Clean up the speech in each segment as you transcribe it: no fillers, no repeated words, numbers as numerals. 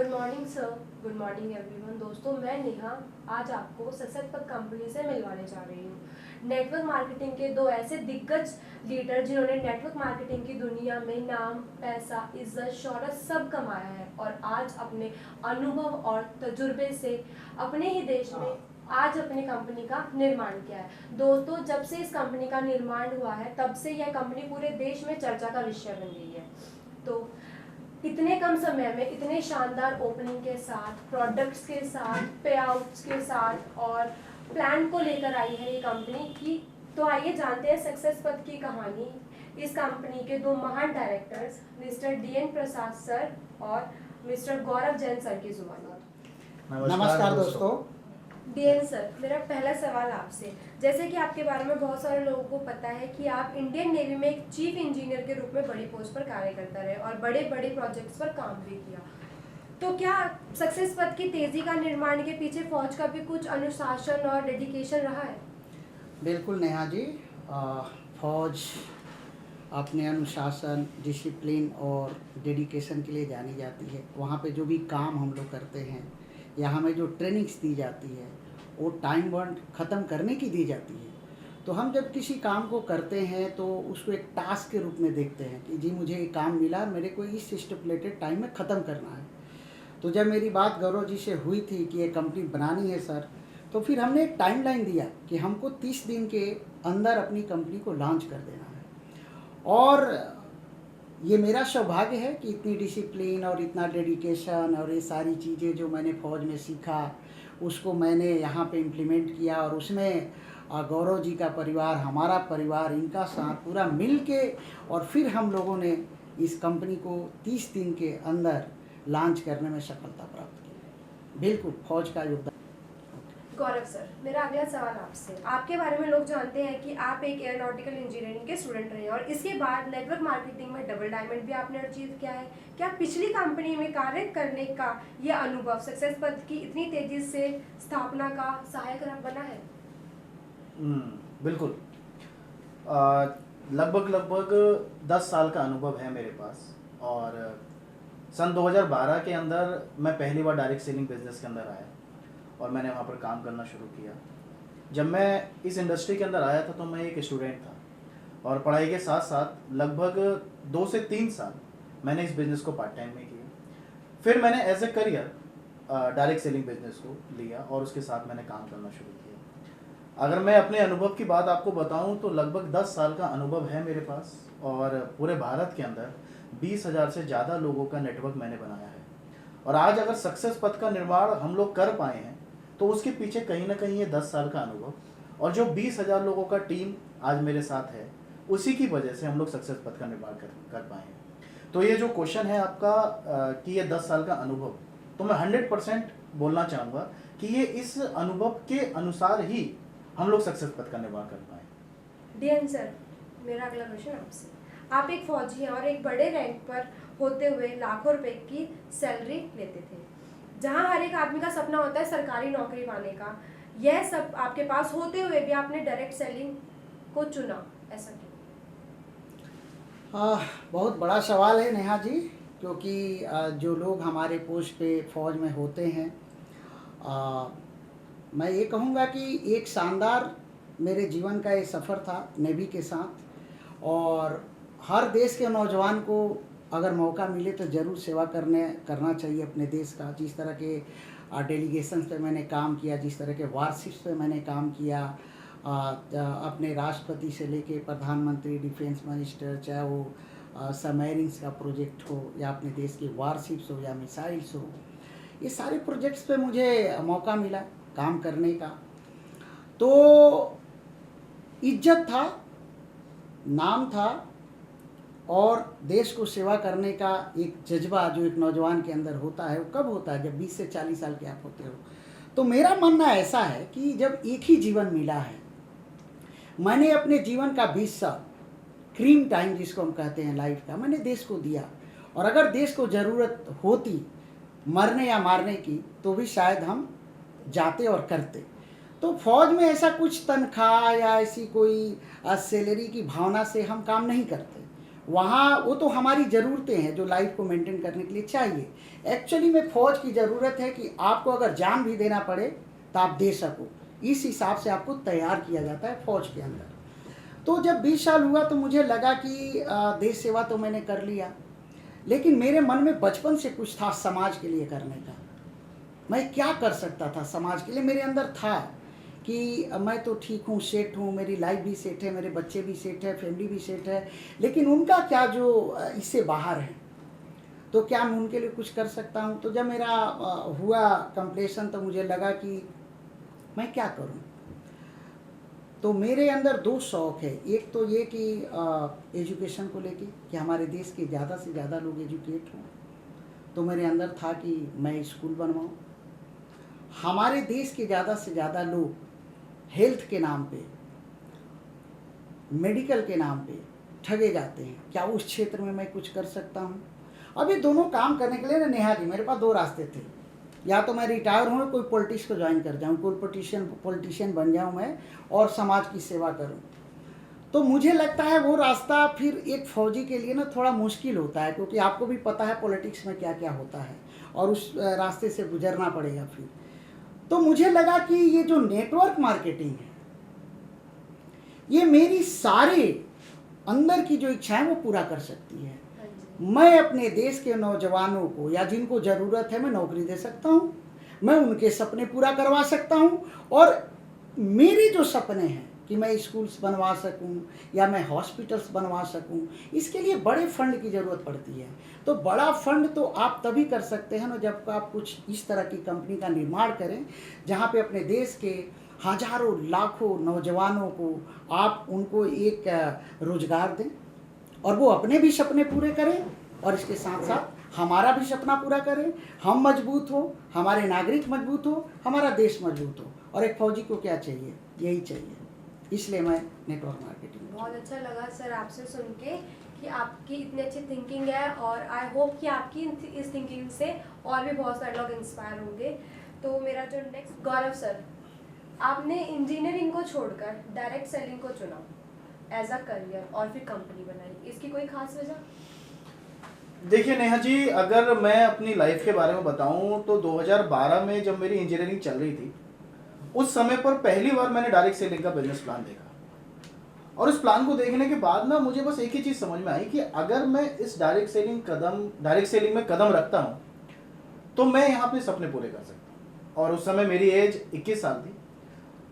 Good morning sir, good morning everyone. दोस्तों, मैं नेहा आज आपको सक्सेसफुल कंपनी से मिलवाने जा रही हूँ। नेटवर्क मार्केटिंग के दो ऐसे दिग्गज लीडर जिन्होंने नेटवर्क मार्केटिंग की दुनिया में नाम, पैसा, इज्जत, शोहरत सब कमाया है और आज अपने अनुभव और तजुर्बे से अपने ही देश में आज अपनी कंपनी का निर्माण किया है। दोस्तों, जब से इस कंपनी का निर्माण हुआ है तब से यह कंपनी पूरे देश में चर्चा का विषय बन गई है। तो इतने कम समय में इतने शानदार ओपनिंग के साथ, प्रोडक्ट्स के साथ, पे आउट्स के साथ और प्लान को लेकर आई है ये कंपनी की। तो आइए जानते हैं सक्सेस पथ की कहानी इस कंपनी के दो महान डायरेक्टर्स मिस्टर DN प्रसाद सर और मिस्टर गौरव जैन सर की जुबानी। नमस्कार दोस्तों। DN सर, मेरा पहला सवाल आपसे, जैसे कि आपके बारे में बहुत सारे लोगों को पता है कि आप इंडियन नेवी में एक चीफ इंजीनियर के रूप में बड़ी पोस्ट पर कार्य करता रहे और बड़े बड़े प्रोजेक्ट्स पर काम भी किया। तो क्या सक्सेस पथ की तेजी का निर्माण के पीछे फौज का भी कुछ अनुशासन और डेडिकेशन रहा है? बिल्कुल नेहा जी, फौज अपने अनुशासन, डिसिप्लिन और डेडिकेशन के लिए जानी जाती है। वहाँ पे जो भी काम हम लोग करते हैं या हमें जो ट्रेनिंग्स दी जाती है वो टाइम बाउंड ख़त्म करने की दी जाती है। तो हम जब किसी काम को करते हैं तो उसको एक टास्क के रूप में देखते हैं कि जी मुझे ये काम मिला, मेरे को इस स्टिपुलेटेड टाइम में ख़त्म करना है। तो जब मेरी बात गौरव जी से हुई थी कि ये कंपनी बनानी है सर, तो फिर हमने एक टाइमलाइन दिया कि हमको 30 दिन के अंदर अपनी कंपनी को लॉन्च कर देना है। और ये मेरा सौभाग्य है कि इतनी डिसिप्लिन और इतना डेडिकेशन और ये सारी चीज़ें जो मैंने फ़ौज में सीखा उसको मैंने यहाँ पे इम्प्लीमेंट किया और उसमें गौरव जी का परिवार, हमारा परिवार, इनका साथ पूरा मिल के और फिर हम लोगों ने इस कंपनी को 30 दिन के अंदर लॉन्च करने में सफलता प्राप्त की। बिल्कुल फ़ौज का योगदान। गौरव सर, मेरा अगला सवाल आपसे, आपके बारे में लोग जानते हैं कि आप एक एयरोनॉटिकल इंजीनियरिंग के स्टूडेंट रहे और इसके बाद नेटवर्क मार्केटिंग में डबल डायमंड भी आपने अचीव किया है। क्या पिछली कंपनी में कार्य करने का यह अनुभव सक्सेस पथ की इतनी तेजी से स्थापना का सहायक बना है? बिल्कुल। लगभग 10 साल का अनुभव है मेरे पास और सन 2012 के अंदर मैं पहली बार डायरेक्ट सेलिंग बिजनेस के अंदर आया और मैंने वहाँ पर काम करना शुरू किया। जब मैं इस इंडस्ट्री के अंदर आया था तो मैं एक स्टूडेंट था और पढ़ाई के साथ साथ लगभग 2 से 3 साल मैंने इस बिज़नेस को पार्ट टाइम में किया। फिर मैंने as a career direct selling business को लिया और उसके साथ मैंने काम करना शुरू किया। अगर मैं अपने अनुभव की बात आपको बताऊं तो लगभग 10 साल का अनुभव है मेरे पास और पूरे भारत के अंदर 20,000 से ज़्यादा लोगों का नेटवर्क मैंने बनाया है। और आज अगर सक्सेस पथ का निर्माण हम लोग कर पाए हैं तो उसके पीछे कहीं ना कहीं ये 10 साल का अनुभव और जो 20,000 लोगों का टीम आज मेरे साथ है उसी की वजह से हम लोग सक्सेस पथ का निर्माण कर पाए हैं। तो ये जो क्वेश्चन है आपका कि ये 10 साल का अनुभव, तो मैं 100% बोलना चाहूँगा कि ये इस अनुभव के अनुसार ही हम लोग सक्सेस पथ का निर्माण कर पाए। DN सर, मेरा अगला क्वेश्चन आपसे, आप एक फौजी हैं और एक बड़े रैंक पर होते हुए लाखों रुपए की सैलरी लेते थे, जहां हर एक आदमी का सपना होता है सरकारी नौकरी पाने का। यह सब आपके पास होते हुए भी आपने डायरेक्ट सेलिंग को चुना, ऐसा क्यों? बहुत बड़ा सवाल है नेहा जी, क्योंकि जो लोग हमारे पोस्ट पे फौज में होते हैं, मैं ये कहूँगा कि एक शानदार मेरे जीवन का ये सफ़र था नेवी के साथ। और हर देश के नौजवान को अगर मौका मिले तो ज़रूर सेवा करना चाहिए अपने देश का। जिस तरह के डेलीगेशंस पे मैंने काम किया, जिस तरह के वारशिप्स पे मैंने काम किया, अपने राष्ट्रपति से लेके प्रधानमंत्री, डिफेंस मिनिस्टर, चाहे वो सबमरीन्स का प्रोजेक्ट हो या अपने देश की वारशिप्स हो या मिसाइल्स हो, ये सारे प्रोजेक्ट्स पे मुझे मौका मिला काम करने का। तो इज्जत था, नाम था और देश को सेवा करने का एक जज्बा जो एक नौजवान के अंदर होता है, वो कब होता है? जब 20 से 40 साल के आप होते हो। तो मेरा मानना ऐसा है कि जब एक ही जीवन मिला है, मैंने अपने जीवन का 20 साल क्रीम टाइम जिसको हम कहते हैं लाइफ का, मैंने देश को दिया। और अगर देश को ज़रूरत होती मरने या मारने की तो भी शायद हम जाते और करते। तो फौज में ऐसा कुछ तनख्वाह या ऐसी कोई सैलरी की भावना से हम काम नहीं करते। वहाँ वो तो हमारी ज़रूरतें हैं जो लाइफ को मेंटेन करने के लिए चाहिए। एक्चुअली में फ़ौज की ज़रूरत है कि आपको अगर जान भी देना पड़े तो आप दे सको, इस हिसाब से आपको तैयार किया जाता है फ़ौज के अंदर। तो जब 20 साल हुआ तो मुझे लगा कि देश सेवा तो मैंने कर लिया, लेकिन मेरे मन में बचपन से कुछ था समाज के लिए करने का। मैं क्या कर सकता था समाज के लिए, मेरे अंदर था कि मैं तो ठीक हूँ, सेट हूँ, मेरी लाइफ भी सेट है, मेरे बच्चे भी सेट है, फैमिली भी सेट है, लेकिन उनका क्या जो इससे बाहर है, तो क्या मैं उनके लिए कुछ कर सकता हूँ। तो जब मेरा हुआ कंप्लीशन तो मुझे लगा कि मैं क्या करूँ। तो मेरे अंदर दो शौक़ है, एक तो ये कि एजुकेशन को लेके कि हमारे देश के ज़्यादा से ज़्यादा लोग एजुकेट हों, तो मेरे अंदर था कि मैं स्कूल बनवाऊँ। हमारे देश के ज़्यादा से ज़्यादा लोग हेल्थ के नाम पे, मेडिकल के नाम पे ठगे जाते हैं, क्या उस क्षेत्र में मैं कुछ कर सकता हूँ। अब ये दोनों काम करने के लिए ना नेहा जी मेरे पास दो रास्ते थे, या तो मैं रिटायर हूँ, कोई पॉलिटिक्स को ज्वाइन कर जाऊँ, कोई पॉलिटिशियन बन जाऊँ मैं और समाज की सेवा करूँ। तो मुझे लगता है वो रास्ता फिर एक फौजी के लिए ना थोड़ा मुश्किल होता है, क्योंकि आपको भी पता है पॉलिटिक्स में क्या क्या होता है और उस रास्ते से गुजरना पड़ेगा फिर। तो मुझे लगा कि ये जो नेटवर्क मार्केटिंग है, ये मेरी सारे अंदर की जो इच्छा है वो पूरा कर सकती है। मैं अपने देश के नौजवानों को या जिनको ज़रूरत है मैं नौकरी दे सकता हूँ, मैं उनके सपने पूरा करवा सकता हूँ, और मेरे जो सपने हैं कि मैं स्कूल्स बनवा सकूं या मैं हॉस्पिटल्स बनवा सकूं, इसके लिए बड़े फंड की ज़रूरत पड़ती है। तो बड़ा फंड तो आप तभी कर सकते हैं ना जब आप कुछ इस तरह की कंपनी का निर्माण करें जहां पे अपने देश के हजारों लाखों नौजवानों को आप उनको एक रोज़गार दें और वो अपने भी सपने पूरे करें और इसके साथ साथ हमारा भी सपना पूरा करें। हम मजबूत हो, हमारे नागरिक मजबूत हो, हमारा देश मजबूत हो। और एक फौजी को क्या चाहिए, यही चाहिए। इसलिए मैं नेटवर्क मार्केटिंग। बहुत अच्छा लगा सर आपसे सुन के कि आपकी इतनी अच्छी थिंकिंग है, और आई होप कि आपकी इस थिंकिंग से और भी बहुत सारे लोग इंस्पायर होंगे। तो मेरा जो नेक्स्ट, गौरव सर, आपने इंजीनियरिंग को छोड़कर डायरेक्ट सेलिंग को चुना एज अ करियर और फिर कंपनी बनाई, इसकी कोई खास वजह? देखिए नेहा जी, अगर मैं अपनी लाइफ के बारे में बताऊं तो 2012 में जब मेरी इंजीनियरिंग चल रही थी, उस समय पर पहली बार मैंने डायरेक्ट सेलिंग का बिजनेस प्लान देखा। और उस प्लान को देखने के बाद ना मुझे बस एक ही चीज़ समझ में आई कि अगर मैं इस डायरेक्ट सेलिंग में कदम रखता हूँ तो मैं यहाँ अपने सपने पूरे कर सकता हूँ। और उस समय मेरी एज 21 साल थी,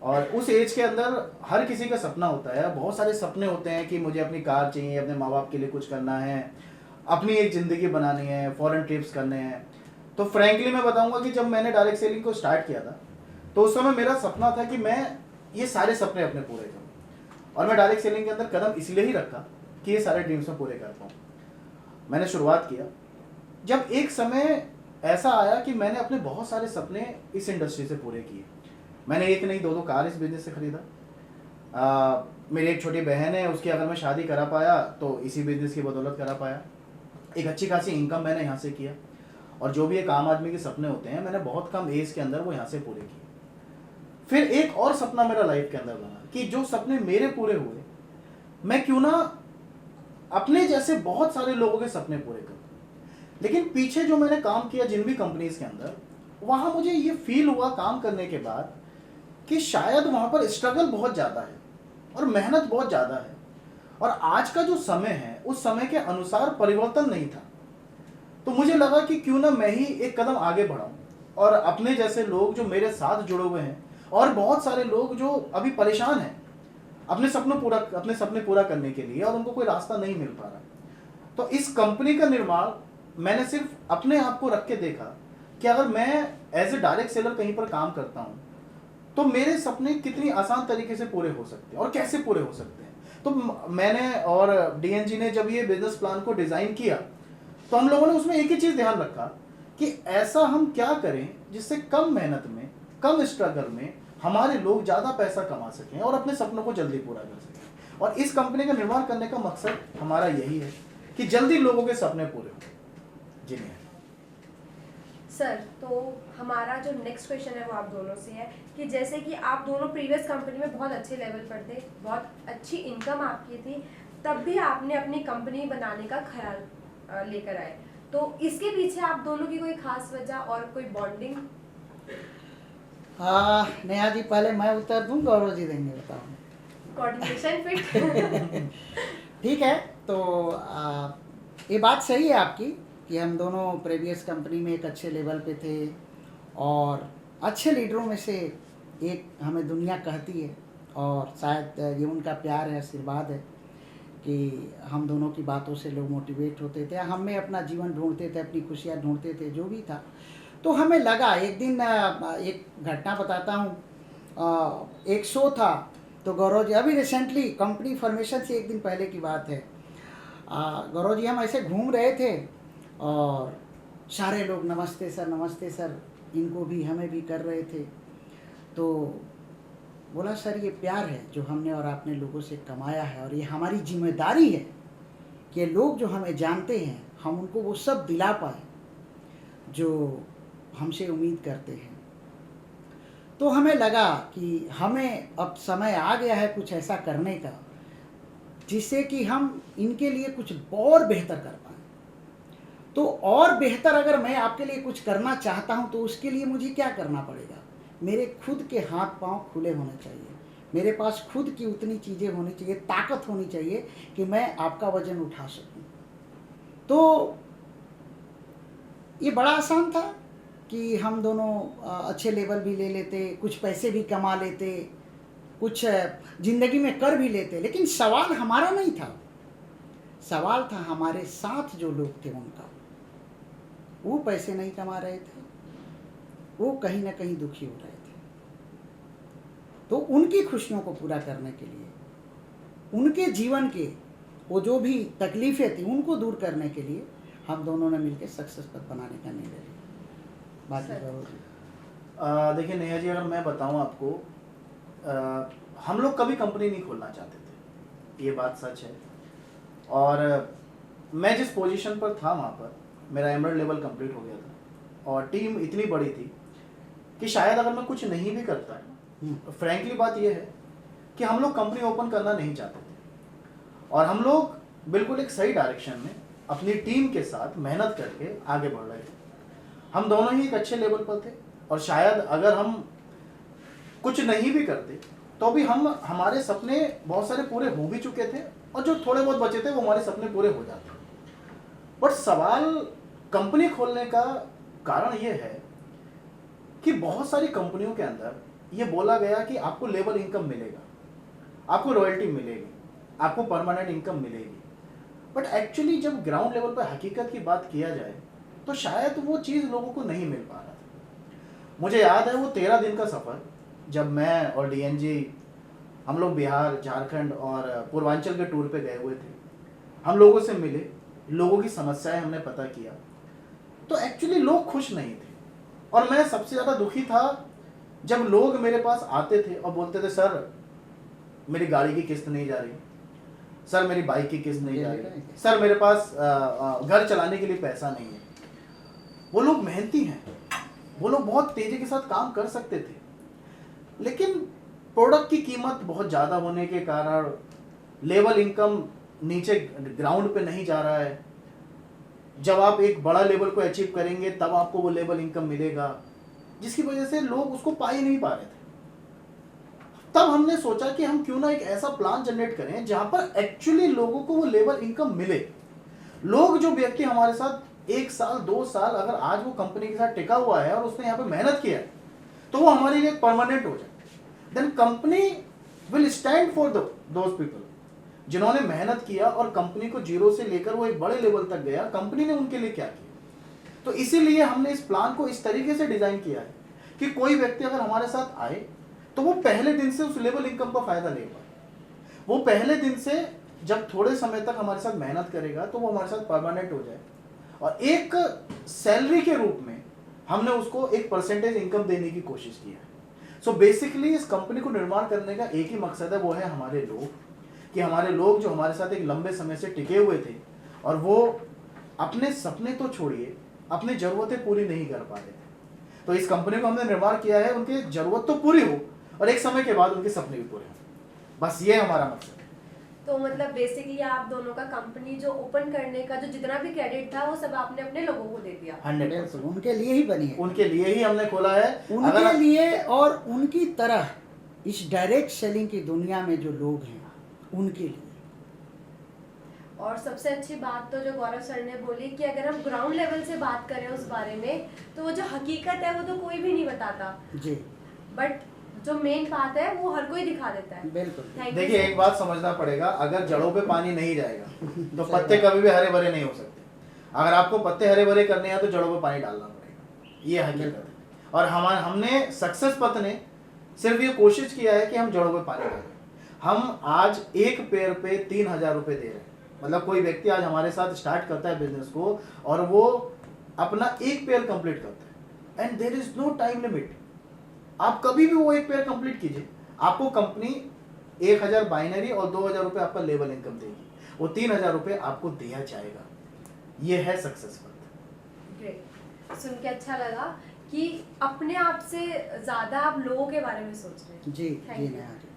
और उस एज के अंदर हर किसी का सपना होता है, बहुत सारे सपने होते हैं कि मुझे अपनी कार चाहिए, अपने माँ बाप के लिए कुछ करना है, अपनी एक ज़िंदगी बनानी है, फॉरेन ट्रिप्स करने हैं। तो फ्रैंकली मैं बताऊंगा कि जब मैंने डायरेक्ट सेलिंग को स्टार्ट किया था तो उस समय मेरा सपना था कि मैं ये सारे सपने अपने पूरे करूँ, और मैं डायरेक्ट सेलिंग के अंदर कदम इसलिए ही रखा कि ये सारे ड्रीम्स में पूरे कर पाऊँ। मैंने शुरुआत किया जब एक समय ऐसा आया कि मैंने अपने बहुत सारे सपने इस इंडस्ट्री से पूरे किए। मैंने एक नहीं दो कार इस बिजनेस से खरीदा। मेरी एक छोटी बहन है, उसकी अगर मैं शादी करा पाया तो इसी बिजनेस की बदौलत करा पाया। एक अच्छी खासी इनकम मैंने यहाँ से किया, और जो भी एक आम आदमी के सपने होते हैं मैंने बहुत कम एज के अंदर वो यहाँ से पूरे किए। फिर एक और सपना मेरा लाइफ के अंदर बना कि जो सपने मेरे पूरे हुए, मैं क्यों ना अपने जैसे बहुत सारे लोगों के सपने पूरे करूं। लेकिन पीछे जो मैंने काम किया जिन भी कंपनीज के अंदर, वहां मुझे ये फील हुआ काम करने के बाद कि शायद वहां पर स्ट्रगल बहुत ज़्यादा है और मेहनत बहुत ज़्यादा है, और आज का जो समय है उस समय के अनुसार परिवर्तन नहीं था। तो मुझे लगा कि क्यों ना मैं ही एक कदम आगे बढ़ाऊं, और अपने जैसे लोग जो मेरे साथ जुड़े हुए हैं और बहुत सारे लोग जो अभी परेशान हैं अपने सपने पूरा करने के लिए और उनको कोई रास्ता नहीं मिल पा रहा, तो इस कंपनी का निर्माण मैंने सिर्फ अपने आप को रख के देखा कि अगर मैं एज ए डायरेक्ट सेलर कहीं पर काम करता हूं तो मेरे सपने कितनी आसान तरीके से पूरे हो सकते हैं और कैसे पूरे हो सकते हैं। तो मैंने और डीएनजी ने जब ये बिजनेस प्लान को डिज़ाइन किया तो हम लोगों ने उसमें एक ही चीज़ ध्यान रखा कि ऐसा हम क्या करें जिससे कम मेहनत में, कम स्ट्रगल में हमारे लोग ज़्यादा पैसा कमा सकें और अपने सपनों को जल्दी पूरा कर सकें। और इस कंपनी का निर्माण करने का मकसद हमारा यही है कि जल्दी लोगों के सपने पूरे हों। जी नहीं सर, तो हमारा जो नेक्स्ट क्वेश्चन है वो आप दोनों से है कि जैसे कि आप दोनों प्रीवियस कंपनी में बहुत अच्छे लेवल पर थे, बहुत अच्छी इनकम आपकी थी, तब भी आपने अपनी कंपनी बनाने का ख्याल लेकर आए, तो इसके पीछे आप दोनों की कोई खास वजह और कोई बॉन्डिंग? नेहा जी, पहले मैं उत्तर दूं, गौरव जी देंगे, बताओ। Coordination fit. ठीक है। तो ये बात सही है आपकी कि हम दोनों प्रीवियस कंपनी में एक अच्छे लेवल पे थे और अच्छे लीडरों में से एक हमें दुनिया कहती है, और शायद ये उनका प्यार है, आशीर्वाद है कि हम दोनों की बातों से लोग मोटिवेट होते थे, हम में अपना जीवन ढूंढते थे, अपनी खुशियाँ ढूंढते थे, जो भी था। तो हमें लगा एक दिन, एक घटना बताता हूँ, एक शो था, तो गौरव जी, अभी रिसेंटली कंपनी फॉर्मेशन से एक दिन पहले की बात है, गौरव जी हम ऐसे घूम रहे थे और सारे लोग नमस्ते सर इनको भी हमें भी कर रहे थे। तो बोला, सर ये प्यार है जो हमने और आपने लोगों से कमाया है, और ये हमारी जिम्मेदारी है कि लोग जो हमें जानते हैं हम उनको वो सब दिला पाए जो हमसे उम्मीद करते हैं। तो हमें लगा कि हमें अब समय आ गया है कुछ ऐसा करने का जिससे कि हम इनके लिए कुछ और बेहतर कर पाएँ। तो और बेहतर अगर मैं आपके लिए कुछ करना चाहता हूं तो उसके लिए मुझे क्या करना पड़ेगा? मेरे खुद के हाथ पांव खुले होने चाहिए, मेरे पास खुद की उतनी चीज़ें होनी चाहिए, ताकत होनी चाहिए कि मैं आपका वजन उठा सकूं। तो ये बड़ा आसान था कि हम दोनों अच्छे लेवल भी ले लेते, कुछ पैसे भी कमा लेते, कुछ ज़िंदगी में कर भी लेते, लेकिन सवाल हमारा नहीं था, सवाल था हमारे साथ जो लोग थे उनका। वो पैसे नहीं कमा रहे थे, वो कहीं ना कहीं दुखी हो रहे थे। तो उनकी खुशियों को पूरा करने के लिए, उनके जीवन के वो जो भी तकलीफ़ें थी उनको दूर करने के लिए हम दोनों ने मिलकर सक्सेस पथ बनाने का निर्णय लिया। बाकी करो जी। देखिए नेहा जी, अगर मैं बताऊं आपको, हम लोग कभी कंपनी नहीं खोलना चाहते थे, ये बात सच है। और मैं जिस पोजीशन पर था वहाँ पर मेरा एमरल्ड लेवल कंप्लीट हो गया था और टीम इतनी बड़ी थी कि शायद अगर मैं कुछ नहीं भी करता, फ्रैंकली बात यह है कि हम लोग कंपनी ओपन करना नहीं चाहते थे, और हम लोग बिल्कुल एक सही डायरेक्शन में अपनी टीम के साथ मेहनत करके आगे बढ़ रहे थे। हम दोनों ही एक अच्छे लेवल पर थे, और शायद अगर हम कुछ नहीं भी करते तो भी हमारे सपने बहुत सारे पूरे हो भी चुके थे, और जो थोड़े बहुत बचे थे वो हमारे सपने पूरे हो जाते। बट सवाल कंपनी खोलने का कारण ये है कि बहुत सारी कंपनियों के अंदर ये बोला गया कि आपको लेवल इनकम मिलेगा, आपको रॉयल्टी मिलेगी, आपको परमानेंट इनकम मिलेगी। बट एक्चुअली जब ग्राउंड लेवल पर हकीकत की बात किया जाए तो शायद वो चीज़ लोगों को नहीं मिल पा रहा था। मुझे याद है वो 13 दिन का सफ़र, जब मैं और डीएनजी हम लोग बिहार, झारखंड और पूर्वांचल के टूर पे गए हुए थे। हम लोगों से मिले, लोगों की समस्याएं हमने पता किया, तो एक्चुअली लोग खुश नहीं थे। और मैं सबसे ज़्यादा दुखी था जब लोग मेरे पास आते थे और बोलते थे, सर मेरी गाड़ी की किस्त नहीं जा रही, सर मेरी बाइक की किस्त नहीं जा रही, सर मेरे पास घर चलाने के लिए पैसा नहीं है। वो लोग मेहनती हैं, वो लोग बहुत तेज़ी के साथ काम कर सकते थे, लेकिन प्रोडक्ट की कीमत बहुत ज़्यादा होने के कारण लेवल इनकम नीचे ग्राउंड पे नहीं जा रहा है। जब आप एक बड़ा लेवल को अचीव करेंगे तब आपको वो लेवल इनकम मिलेगा, जिसकी वजह से लोग उसको पा ही नहीं पा रहे थे। तब हमने सोचा कि हम क्यों ना एक ऐसा प्लान जनरेट करें जहां पर एक्चुअली लोगों को वो लेवल इनकम मिले। लोग, जो व्यक्ति हमारे साथ 1 साल 2 साल अगर आज वो कंपनी के साथ टिका हुआ है और उसने यहाँ पे मेहनत किया है, तो वो हमारे लिए परमानेंट हो जाए। Then company will stand for those people जिन्होंने मेहनत किया और कंपनी को जीरो से लेकर वो एक बड़े लेवल तक गया। कंपनी ने उनके लिए क्या किया? तो इसीलिए हमने इस प्लान को इस तरीके से डिजाइन किया है कि कोई व्यक्ति अगर हमारे साथ आए तो वो पहले दिन से उस लेवल इनकम का फायदा ले पाए। वो पहले दिन से जब थोड़े समय तक हमारे साथ मेहनत करेगा तो वो हमारे साथ परमानेंट हो जाए, और एक सैलरी के रूप में हमने उसको एक परसेंटेज इनकम देने की कोशिश की है। सो बेसिकली इस कंपनी को निर्माण करने का एक ही मकसद है, वो है हमारे लोग, कि हमारे लोग जो हमारे साथ एक लंबे समय से टिके हुए थे और वो अपने सपने तो छोड़िए अपनी ज़रूरतें पूरी नहीं कर पा रहे थे, तो इस कंपनी को हमने निर्माण किया है उनकी ज़रूरत तो पूरी हो और एक समय के बाद उनके सपने भी पूरे हों। बस ये हमारा मकसद है। तो मतलब बेसिकली आप दोनों का कंपनी जो ओपन करने का जो जितना भी क्रेडिट था वो सब आपने अपने लोगों को दे दिया। 100% उनके लिए ही बनी है, उनके लिए ही हमने खोला है। उनके लिए और उनकी तरह इस डायरेक्ट सेलिंग की दुनिया में जो लोग हैं उनके लिए। और सबसे अच्छी बात तो जो गौरव सर ने बोली कि अगर हम ग्राउंड लेवल से बात करें उस बारे में तो वो जो हकीकत है वो तो कोई भी नहीं बताता, जी बट जो मेन बात है वो हर कोई दिखा देता है। बिल्कुल। Thank you, देखिए, sir. एक बात समझना पड़ेगा, अगर जड़ों पे पानी नहीं जाएगा तो सही पत्ते बात। कभी भी हरे भरे नहीं हो सकते। अगर आपको पत्ते हरे भरे करने हैं तो जड़ों पे पानी डालना पड़ेगा, ये हकीकत है। और हमने सक्सेस पथ ने सिर्फ ये कोशिश किया है कि हम जड़ों पे पानी डालें। हम आज एक पेड़ पे 3,000 रुपए दे रहे हैं। मतलब कोई व्यक्ति आज हमारे साथ स्टार्ट करता है बिजनेस को और वो अपना एक पेड़ कंप्लीट करता है, and there is no time limit. आप कभी भी वो एक पेयर कंप्लीट कीजिए, आपको कंपनी 1,000 बाइनरी और 2,000 रुपए आपका लेवल इनकम देगी, वो 3,000 रुपए आपको दिया जाएगा। ये है सक्सेस पथ। ग्रेट, सुन के अच्छा लगा कि अपने आप से ज्यादा आप लोगों के बारे में सोच रहे हैं। जी Thank ji you. Neha ji.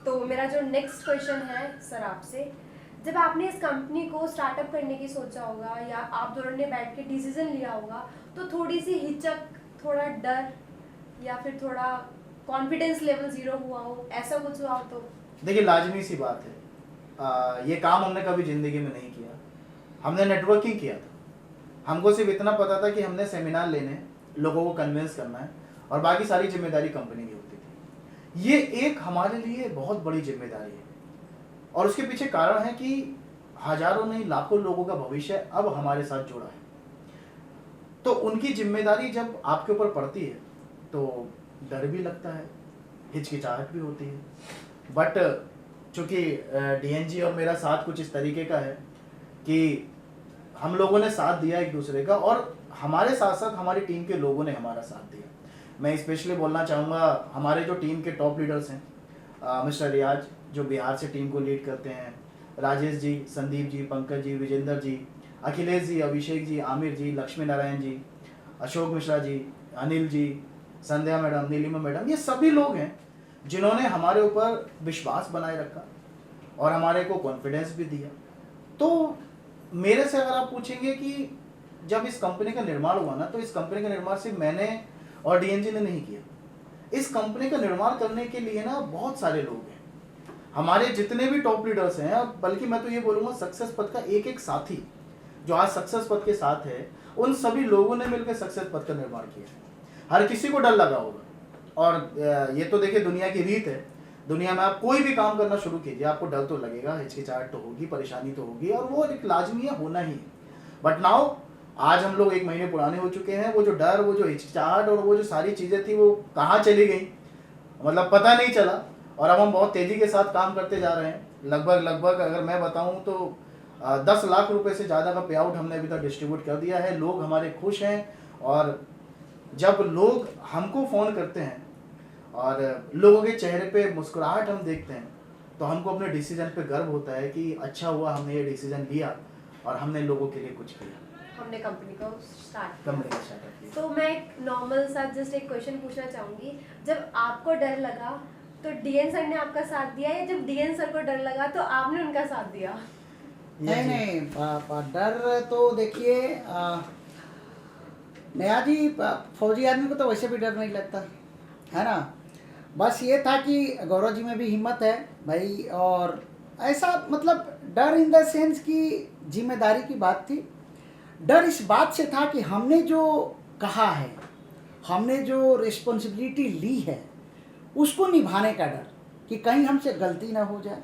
तो मेरा जो नेक्स्ट क्वेश्चन है सर आपसे, जब आपने इस कंपनी को स्टार्टअप करने की सोचा होगा या आप दोनों ने बैठ के डिसीजन लिया होगा तो थोड़ी सी हिचक, थोड़ा डर या फिर थोड़ा कॉन्फिडेंस लेवल जीरो हुआ हो, ऐसा कुछ हुआ हो तो? देखिए, लाजमी सी बात है, ये काम हमने कभी जिंदगी में नहीं किया। हमने नेटवर्किंग किया था। हमको सिर्फ इतना पता था कि हमने सेमिनार लेने, लोगों को कन्विंस करना है, और बाकी सारी जिम्मेदारी कंपनी की होती थी। ये एक हमारे लिए बहुत बड़ी जिम्मेदारी है, और उसके पीछे कारण है कि हजारों नहीं लाखों लोगों का भविष्य अब हमारे साथ जुड़ा है। तो उनकी जिम्मेदारी जब आपके ऊपर पड़ती है तो डर भी लगता है, हिचकिचाहट भी होती है, बट चूंकि डीएनजी और मेरा साथ कुछ इस तरीके का है कि हम लोगों ने साथ दिया एक दूसरे का, और हमारे साथ साथ हमारी टीम के लोगों ने हमारा साथ दिया। मैं स्पेशली बोलना चाहूँगा, हमारे जो टीम के टॉप लीडर्स हैं, मिस्टर रियाज जो बिहार से टीम को लीड करते हैं, राजेश जी, संदीप जी, पंकज जी, विजेंद्र जी, अखिलेश जी, अभिषेक जी, आमिर जी, लक्ष्मी नारायण जी, अशोक मिश्रा जी, अनिल जी, संध्या मैडम, नीलिमा मैडम, ये सभी लोग हैं जिन्होंने हमारे ऊपर विश्वास बनाए रखा और हमारे को कॉन्फिडेंस भी दिया। तो मेरे से अगर आप पूछेंगे कि जब इस कंपनी का निर्माण हुआ ना, तो इस कंपनी का निर्माण सिर्फ मैंने और डीएनजी ने नहीं किया। इस कंपनी का निर्माण करने के लिए ना बहुत सारे लोग हैं, हमारे जितने भी टॉप लीडर्स हैं, बल्कि मैं तो ये बोलूँगा सक्सेस पथ का एक एक साथी जो आज सक्सेस पथ के साथ है, उन सभी लोगों ने मिलकर सक्सेस पथ का निर्माण किया है। हर किसी को डर लगा होगा, और ये तो देखिए दुनिया की रीत है। दुनिया में आप कोई भी काम करना शुरू कीजिए, आपको डर तो लगेगा, हिचकिचाहट तो होगी, परेशानी तो होगी, और वो एक लाजमी है, होना ही है। बट नाउ आज हम लोग 1 महीने पुराने हो चुके हैं, वो जो डर, वो जो हिचकिचाहट और वो जो सारी चीज़ें थी वो कहाँ चली गई, मतलब पता नहीं चला। और अब हम बहुत तेज़ी के साथ काम करते जा रहे हैं। लगभग अगर मैं बताऊं तो 10 लाख रुपए से ज़्यादा का पे आउट हमने अभी तक डिस्ट्रीब्यूट कर दिया है। लोग हमारे खुश हैं, और जब लोग हमको फ़ोन करते हैं और लोगों के चेहरे पे मुस्कुराहट हम देखते हैं, तो हमको अपने डिसीजन पे गर्व होता है कि अच्छा हुआ हमने ये डिसीजन लिया और हमने लोगों के लिए कुछ किया, हमने कंपनी को स्टार्ट कंपनी का स्टार्टअप किया। तो मैं एक नॉर्मल सा जस्ट एक क्वेश्चन पूछना चाहूंगी, जब आपको डर लगा तो डीएन सर ने आपका साथ दिया, या जब डीएन सर को डर लगा तो आपने उनका साथ दिया? नहीं, डर तो देखिए नेहा जी, फौजी आदमी को तो वैसे भी डर नहीं लगता है ना। बस ये था कि गौरव जी में भी हिम्मत है भाई, और ऐसा मतलब डर इन द सेंस की जिम्मेदारी की बात थी। डर इस बात से था कि हमने जो कहा है, हमने जो रिस्पॉन्सिबिलिटी ली है, उसको निभाने का डर कि कहीं हमसे गलती ना हो जाए,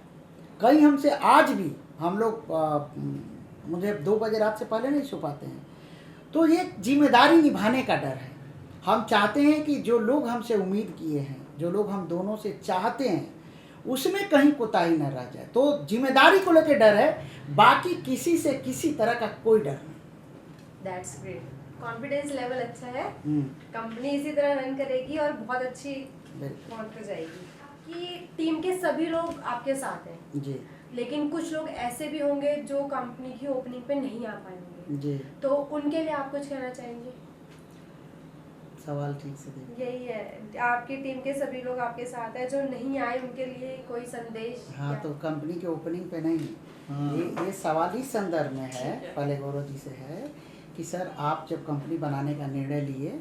कहीं हमसे आज भी हम लोग मुझे 2 बजे रात से पहले नहीं सो पाते हैं, तो ये जिम्मेदारी निभाने का डर है। हम चाहते हैं कि जो लोग हमसे उम्मीद किए हैं, जो लोग हम दोनों से चाहते हैं, उसमें कहीं कोताही न रह जाए। तो जिम्मेदारी को लेकर डर है, बाकी किसी से किसी तरह का कोई डर नहीं। दैट्स ग्रेट, कॉन्फिडेंस लेवल अच्छा है, कंपनी इसी तरह रन करेगी और बहुत अच्छी पहुंच पे जाएगी। कि टीम के सभी लोग आपके साथ हैं जी, लेकिन कुछ लोग ऐसे भी होंगे जो कंपनी की ओपनिंग पे नहीं आ पाएंगे जी। तो उनके लिए आप कुछ कहना चाहेंगे? सवाल ठीक से देखो। यही है, आपकी टीम के सभी लोग आपके साथ हैं, जो नहीं आए उनके लिए कोई संदेश? हाँ, क्या? तो कंपनी के ओपनिंग पे नहीं, ये सवाल इस संदर्भ में है, ठीक है। पहले गौरव जी से है कि सर आप जब कंपनी बनाने का निर्णय लिए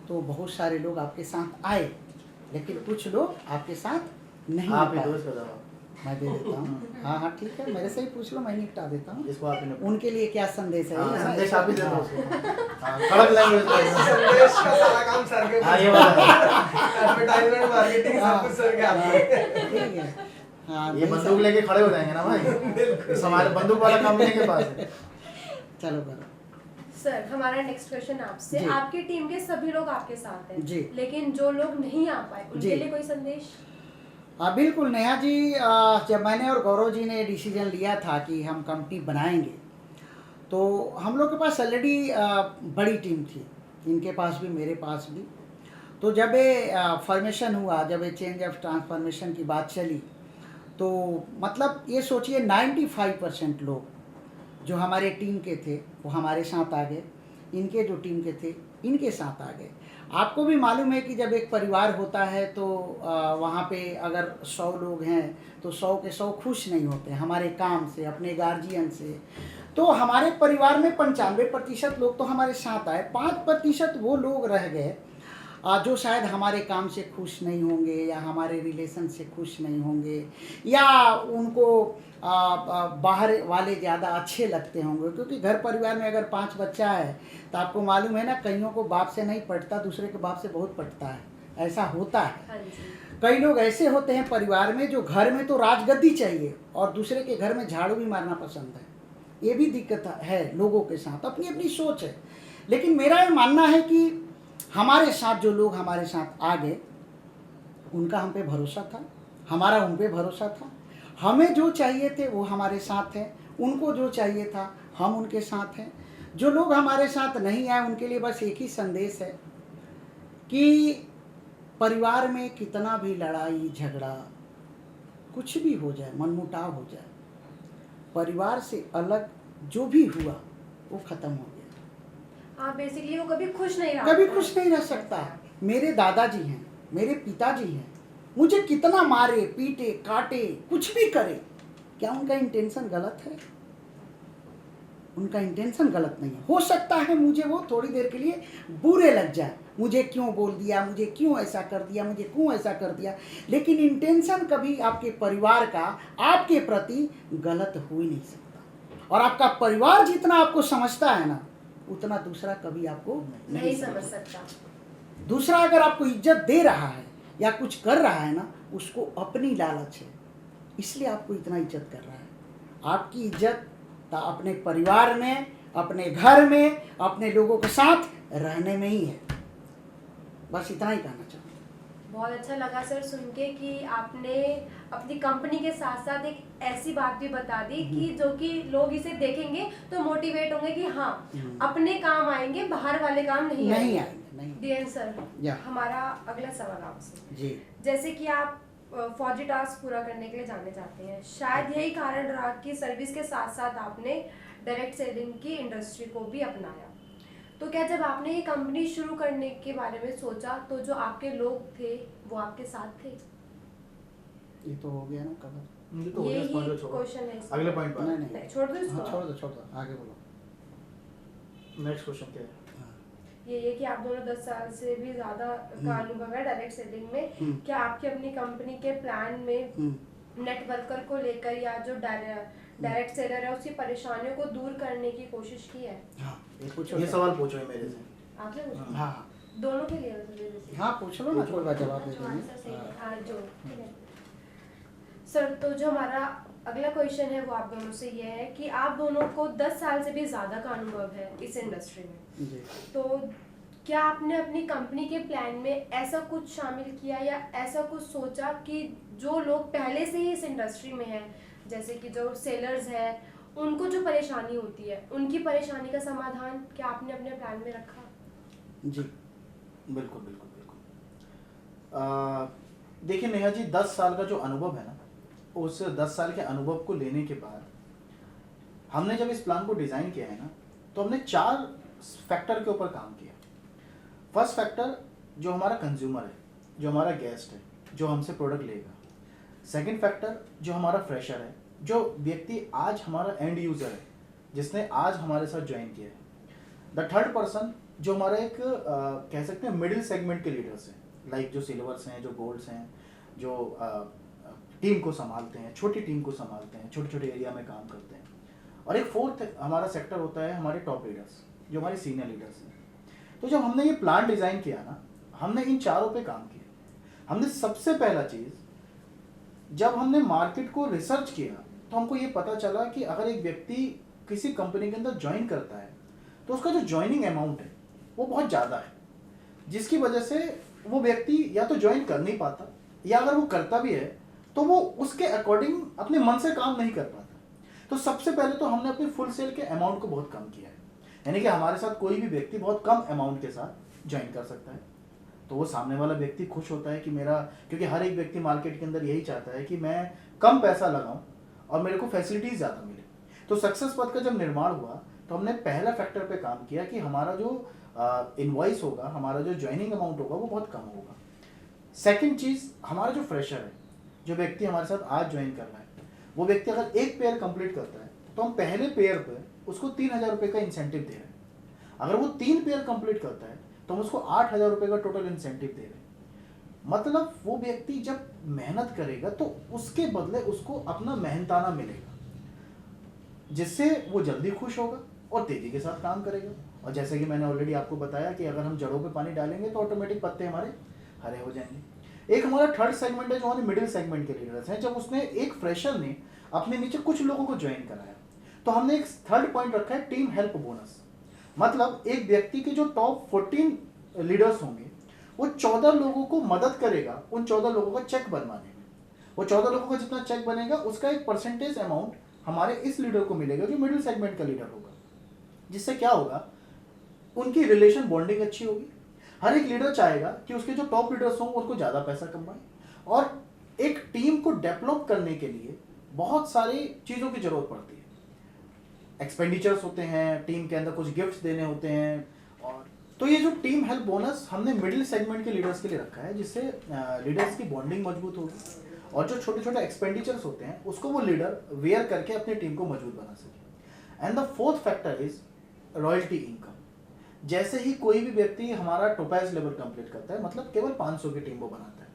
तो बहुत सारे लोग आपके साथ आए, लेकिन कुछ लोग आपके साथ नहीं आ आप ही पाए। दो इसका जवाब। मैं दे देता हूँ। हाँ हाँ ठीक है, मेरे से ही पूछ लो, मैं निपटा देता हूँ। इसको आप ही ने उनके लिए क्या संदेश है? हाँ, ये है ना? संदेश आप ही दे दो हाँ। उसको। हाँ, कड़क लैंग्वेज में। संदेश का सारा काम सर के हाँ, ये ऊपर बात है। है। एडवर्टाइजमेंट मार्केटिंग सब कुछ सर के हाथ में है। ठीक है। हाँ, ये नहीं बंदूक सर। लेके खड़े हो जाएंगे ना भाई। इस हमारे बंदूक वाला काम इनके पास है। चलो करो। सर, हमारा नेक्स्ट क्वेश्चन आपसे, जी। आपकी टीम के सभी लोग आपके साथ हैं, जी। लेकिन जो लोग नहीं आ पाए जी। उनके लिए कोई संदेश? बिल्कुल नेहा जी, जब मैंने और गौरव जी ने डिसीजन लिया था कि हम कंपनी बनाएंगे, तो हम लोग के पास ऑलरेडी बड़ी टीम थी, इनके पास भी मेरे पास भी। तो जब ये फॉर्मेशन हुआ, जब ये चेंज ऑफ ट्रांसफॉर्मेशन की बात चली, तो मतलब ये सोचिए 95% लोग जो हमारे टीम के थे वो हमारे साथ आ गए, इनके जो टीम के थे इनके साथ आ गए। आपको भी मालूम है कि जब एक परिवार होता है तो वहाँ पे अगर 100 लोग हैं तो 100 के 100 खुश नहीं होते हमारे काम से, अपने गार्जियन से। तो हमारे परिवार में 95% लोग तो हमारे साथ आए, 5% वो लोग रह गए जो शायद हमारे काम से खुश नहीं होंगे या हमारे रिलेशन से खुश नहीं होंगे, या उनको बाहर वाले ज़्यादा अच्छे लगते होंगे, क्योंकि घर परिवार में अगर 5 बच्चा है तो आपको मालूम है ना, कईयों को बाप से नहीं पटता, दूसरे के बाप से बहुत पटता है, ऐसा होता है। हाँ जी। कई लोग ऐसे होते हैं परिवार में जो घर में तो राजगद्दी चाहिए और दूसरे के घर में झाड़ू भी मारना पसंद है। ये भी दिक्कत है लोगों के साथ, अपनी अपनी सोच है। लेकिन मेरा ये मानना है कि हमारे साथ जो लोग हमारे साथ आ गए उनका हम पे भरोसा था, हमारा उन पे भरोसा था। हमें जो चाहिए थे वो हमारे साथ हैं, उनको जो चाहिए था हम उनके साथ हैं। जो लोग हमारे साथ नहीं आए उनके लिए बस एक ही संदेश है कि परिवार में कितना भी लड़ाई झगड़ा कुछ भी हो जाए, मनमुटाव हो जाए, परिवार से अलग जो भी हुआ वो ख़त्म हो गया। हाँ, बेसिकली वो कभी खुश नहीं रहा, कभी खुश नहीं रह सकता। मेरे दादाजी हैं, मेरे पिताजी हैं, मुझे कितना मारे पीटे काटे कुछ भी करे, क्या उनका इंटेंशन गलत है? उनका इंटेंशन गलत नहीं है। हो सकता है मुझे वो थोड़ी देर के लिए बुरे लग जाए, मुझे क्यों बोल दिया, मुझे क्यों ऐसा कर दिया, मुझे क्यों ऐसा कर दिया, लेकिन इंटेंशन कभी आपके परिवार का आपके प्रति गलत हो ही नहीं सकता। और आपका परिवार जितना आपको समझता है ना, उतना दूसरा कभी आपको नहीं समझ सकता। दूसरा अगर आपको इज्जत दे रहा है या कुछ कर रहा है ना, उसको अपनी लालच है, इसलिए आपको इतना इज्जत कर रहा है। आपकी इज्जत अपने परिवार में, अपने घर में, अपने लोगों के साथ रहने में ही है। बस इतना ही कहना चाहूँगा। बहुत अच्छा लगा सर सुन के कि आपने अपनी कंपनी के साथ साथ एक ऐसी बात भी बता दी कि जो कि लोग इसे देखेंगे तो मोटिवेट होंगे कि हाँ अपने काम आएंगे, बाहर वाले काम नहीं आएंगे। DN सर, या। हमारा अगला सवाल आपसे जी। जैसे कि आप फौजी टास्क पूरा करने के लिए जाने जाते हैं, शायद यही कारण रहा कि सर्विस के साथ साथ आपने डायरेक्ट सेलिंग की इंडस्ट्री को भी अपनाया। तो क्या जब आपने ये कंपनी शुरू करने के बारे में सोचा तो जो आपके लोग थे वो आपके साथ थे? ये तो हो गया ना कवर। ये तो हो गया, इस point को छोड़ो। क्वेश्चन है इसका। अगले पॉइंट पर। नहीं, छोड़ दो इसको। हाँ, छोड़ दो, आगे बोलो। नेक्स्ट क्वेश्चन क्या है? ये कि आप दोनों 10 साल से भी ज्यादा का अनुभव है डायरेक्ट सेलिंग में, क्या आपकी अपनी कंपनी के प्लान में नेटवर्कर को लेकर या जो डायरेक्ट सेलर है उसकी परेशानियों को दूर करने की कोशिश की है? हाँ, ये पूछो। ये सवाल पूछो है मेरे से। आपने पूछा? हाँ दोनों के लिए वैसे। हाँ, पूछ लो ना, कोई बात जवाब दे जो आंसर सही देंगे। है। हाँ, जो ठीक है। सर, तो जो हमारा अगला क्वेश्चन है वो आप दोनों से ये है कि आप दोनों को 10 साल से भी ज़्यादा का अनुभव है इस इंडस्ट्री में, जी। तो क्या आपने अपनी कंपनी के प्लान में ऐसा कुछ शामिल किया या ऐसा कुछ सोचा कि जो लोग पहले से ही इस इंडस्ट्री में हैं, जैसे कि जो सेलर्स हैं, उनको जो परेशानी होती है उनकी परेशानी का समाधान क्या आपने अपने प्लान में रखा? जी बिल्कुल बिल्कुल बिल्कुल। देखिए नेहा जी, 10 साल का जो अनुभव है ना, उस 10 साल के अनुभव को लेने के बाद हमने जब इस प्लान को डिज़ाइन किया है ना, तो हमने 4 फैक्टर के ऊपर काम किया। फर्स्ट फैक्टर जो हमारा कंज्यूमर है, जो हमारा गेस्ट है, जो हमसे प्रोडक्ट लेगा। सेकंड फैक्टर जो हमारा फ्रेशर है, जो व्यक्ति आज हमारा एंड यूज़र है, जिसने आज हमारे साथ ज्वाइन किया है। द थर्ड पर्सन जो हमारा एक कह सकते हैं मिडिल सेगमेंट के लीडर्स हैं, लाइक जो सिल्वर्स हैं, जो गोल्ड्स हैं, जो टीम को संभालते हैं, छोटी टीम को संभालते हैं, छोटे छोटे एरिया में काम करते हैं। और एक फोर्थ हमारा सेक्टर होता है हमारे टॉप लीडर्स, जो हमारे सीनियर लीडर्स हैं। तो जब हमने ये प्लान डिज़ाइन किया ना, हमने इन चारों पे काम किया। हमने सबसे पहला चीज़, जब हमने मार्केट को रिसर्च किया तो हमको ये पता चला कि अगर एक व्यक्ति किसी कंपनी के अंदर ज्वाइन करता है तो उसका जो ज्वाइनिंग अमाउंट है वो बहुत ज़्यादा है, जिसकी वजह से वो व्यक्ति या तो ज्वाइन कर नहीं पाता, या अगर वो करता भी है तो वो उसके अकॉर्डिंग अपने मन से काम नहीं कर पाता। तो सबसे पहले तो हमने अपनी फुल सेल के अमाउंट को बहुत कम किया है, यानी कि हमारे साथ कोई भी व्यक्ति बहुत कम अमाउंट के साथ ज्वाइन कर सकता है। तो वो सामने वाला व्यक्ति खुश होता है कि मेरा, क्योंकि हर एक व्यक्ति मार्केट के अंदर यही चाहता है कि मैं कम पैसा लगाऊं और मेरे को फैसिलिटीज ज़्यादा मिले। तो सक्सेस पथ का जब निर्माण हुआ तो हमने पहला फैक्टर पे काम किया कि हमारा जो इनवॉइस होगा, हमारा जो ज्वाइनिंग अमाउंट होगा वो बहुत कम होगा। सेकंड चीज़, हमारा जो फ्रेशर है, जो व्यक्ति हमारे साथ आज ज्वाइन कर रहा है, वो व्यक्ति अगर एक पेयर कंप्लीट करता है तो हम पहले पेयर पे उसको 3,000 रुपये का इंसेंटिव दे रहे हैं। अगर वो 3 पेयर कंप्लीट करता है तो हम उसको 8,000 रुपये का टोटल इंसेंटिव दे रहे हैं। मतलब वो व्यक्ति जब मेहनत करेगा तो उसके बदले उसको अपना मेहनताना मिलेगा, जिससे वो जल्दी खुश होगा और तेजी के साथ काम करेगा। और जैसे कि मैंने ऑलरेडी आपको बताया कि अगर हम जड़ों पे पानी डालेंगे तो ऑटोमेटिक पत्ते हमारे हरे हो जाएंगे। एक हमारा थर्ड सेगमेंट है जो हमारे मिडिल सेगमेंट के लीडर्स हैं। जब उसने एक फ्रेशर ने अपने नीचे कुछ लोगों को ज्वाइन कराया तो हमने एक थर्ड पॉइंट रखा है टीम हेल्प बोनस। मतलब एक व्यक्ति के जो टॉप 14 लीडर्स होंगे वो 14 लोगों को मदद करेगा उन 14 लोगों का चेक बनवाने में। वो 14 लोगों का जितना चेक बनेगा उसका एक परसेंटेज अमाउंट हमारे इस लीडर को मिलेगा जो मिडिल सेगमेंट का लीडर होगा, जिससे क्या होगा, उनकी रिलेशन बॉन्डिंग अच्छी होगी। हर एक लीडर चाहेगा कि उसके जो टॉप लीडर्स हों उनको ज़्यादा पैसा कमाएं। और एक टीम को डेवलप करने के लिए बहुत सारी चीज़ों की ज़रूरत पड़ती है। एक्सपेंडिचर्स होते हैं, टीम के अंदर कुछ गिफ्ट्स देने होते हैं। और तो ये जो टीम हेल्प बोनस हमने मिडिल सेगमेंट के लीडर्स के लिए रखा है, जिससे लीडर्स की बॉन्डिंग मजबूत होगी और जो छोटे छोटे एक्सपेंडिचर्स होते हैं उसको वो लीडर वेयर करके अपनी टीम को मजबूत बना सके। And the fourth factor is royalty income. जैसे ही कोई भी व्यक्ति हमारा टोपैज लेवल कंप्लीट करता है, मतलब केवल 500 की टीम वो बनाता है,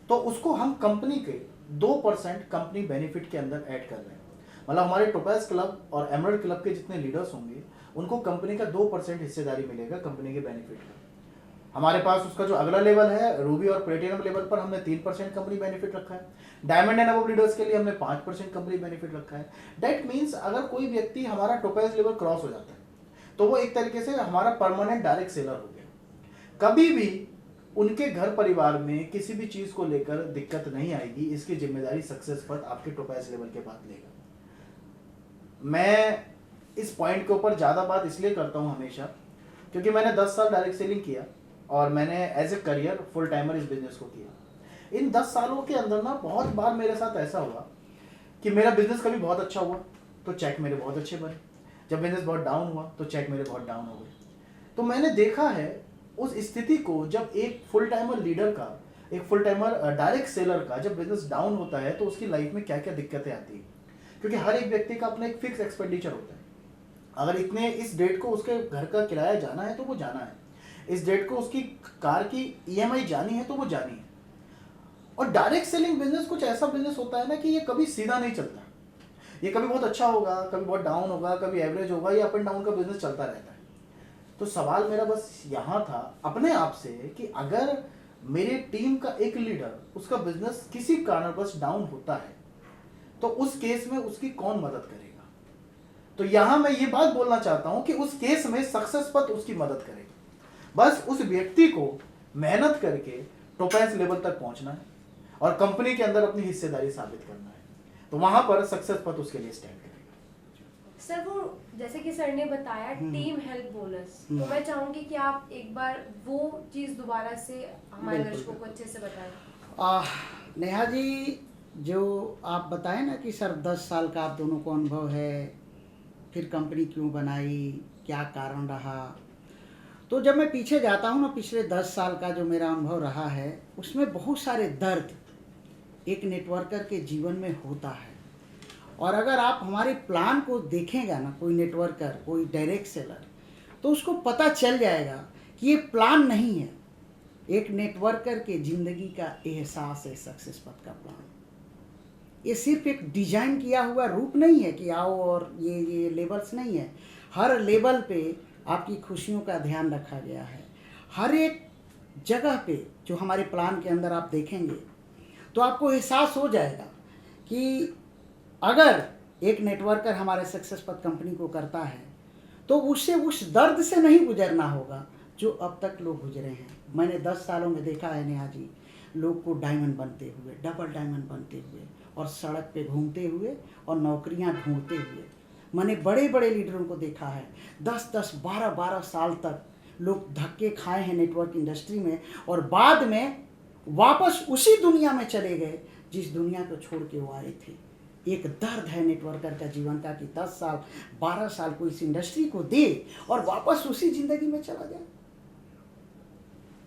तो उसको हम कंपनी के 2% कंपनी बेनिफिट के अंदर ऐड कर रहे हैं। मतलब हमारे टोपैज क्लब और एमरल्ड क्लब के जितने लीडर्स होंगे उनको कंपनी का 2% हिस्सेदारी मिलेगा कंपनी के बेनिफिट का। हमारे पास उसका जो अगला लेवल है, रूबी और प्लेटिनम लेवल पर हमने 3% कंपनी बेनिफिट रखा है। डायमंड एंड अबव लीडर्स के लिए हमने 5% कंपनी बेनिफिट रखा है। दैट मीन्स अगर कोई व्यक्ति हमारा टोपैज लेवल क्रॉस हो जाता है तो वो एक तरीके से हमारा परमानेंट डायरेक्ट सेलर हो गया। कभी भी उनके घर परिवार में किसी भी चीज को लेकर दिक्कत नहीं आएगी, इसकी जिम्मेदारी सक्सेस पथ आपके टोपैज लेवल के बाद लेगा। मैं इस पॉइंट के ऊपर ज़्यादा बात इसलिए करता हूँ हमेशा, क्योंकि मैंने 10 साल डायरेक्ट सेलिंग किया और मैंने as a career full timer इस बिजनेस को किया। इन 10 सालों के अंदर ना बहुत बार मेरे साथ ऐसा हुआ कि मेरा बिजनेस कभी बहुत अच्छा हुआ तो चेक मेरे बहुत अच्छे बने, जब बिजनेस बहुत डाउन हुआ तो चेक मेरे बहुत डाउन हो गए। तो मैंने देखा है उस स्थिति को, जब एक फुल टाइमर लीडर का, एक फुल टाइमर डायरेक्ट सेलर का जब बिजनेस डाउन होता है तो उसकी लाइफ में क्या क्या दिक्कतें आती है। क्योंकि हर एक व्यक्ति का अपना एक फिक्स एक्सपेंडिचर होता है। अगर इतने इस डेट को उसके घर का किराया जाना है तो वो जाना है, इस डेट को उसकी कार की EMI जानी है तो वो जानी है। और डायरेक्ट सेलिंग बिजनेस कुछ ऐसा बिजनेस होता है ना कि ये कभी सीधा नहीं चलता। ये कभी बहुत अच्छा होगा, कभी बहुत डाउन होगा, कभी एवरेज होगा, ये अप एंड डाउन का बिजनेस चलता रहता है। तो सवाल मेरा बस यहाँ था अपने आप से कि अगर मेरे टीम का एक लीडर, उसका बिजनेस किसी कारणवश डाउन होता है तो उस केस में उसकी कौन मदद करेगा। तो यहां मैं ये बात बोलना चाहता हूं कि उस केस में सक्सेस पथ उसकी मदद करेगा। बस उस व्यक्ति को मेहनत करके टोपैज लेवल तक पहुंचना है और कंपनी के अंदर अपनी हिस्सेदारी साबित करना है, तो वहां पर सक्सेस पथ उसके लिए स्टैंड करेगा। सर वो जैसे कि सर ने बताया टीम हेल्प बोनस, तो मैं चाहूंगी कि आप एक बार वो चीज दोबारा से हमारे दर्शकों को अच्छे से बताएं। नेहा जी, जो आप बताएं ना कि सर 10 साल का आप दोनों को अनुभव है, फिर कंपनी क्यों बनाई, क्या कारण रहा, तो जब मैं पीछे जाता हूँ ना, पिछले 10 साल का जो मेरा अनुभव रहा है, उसमें बहुत सारे दर्द एक नेटवर्कर के जीवन में होता है। और अगर आप हमारे प्लान को देखेंगे ना, कोई नेटवर्कर, कोई डायरेक्ट सेलर, तो उसको पता चल जाएगा कि ये प्लान नहीं है, एक नेटवर्कर के ज़िंदगी का एहसास है सक्सेस पथ का प्लान। ये सिर्फ एक डिजाइन किया हुआ रूप नहीं है कि आओ और ये लेबल्स नहीं है। हर लेवल पे आपकी खुशियों का ध्यान रखा गया है। हर एक जगह पे जो हमारे प्लान के अंदर आप देखेंगे तो आपको एहसास हो जाएगा कि अगर एक नेटवर्कर हमारे सक्सेस पथ कंपनी को करता है तो उससे उस दर्द से नहीं गुजरना होगा जो अब तक लोग गुजरे हैं। मैंने 10 सालों में देखा है नेहा जी, लोग को डायमंड बनते हुए, डबल डायमंड बनते हुए, और सड़क पे घूमते हुए और नौकरियां ढूंढते हुए। मैंने बड़े बड़े लीडरों को देखा है, 10-10, 12-12 साल तक लोग धक्के खाए हैं नेटवर्क इंडस्ट्री में, और बाद में वापस उसी दुनिया में चले गए जिस दुनिया को छोड़ के वो आए थे। एक दर्द है नेटवर्कर का जीवन का कि 10 साल 12 साल को इस इंडस्ट्री को दे और वापस उसी जिंदगी में चला जाए।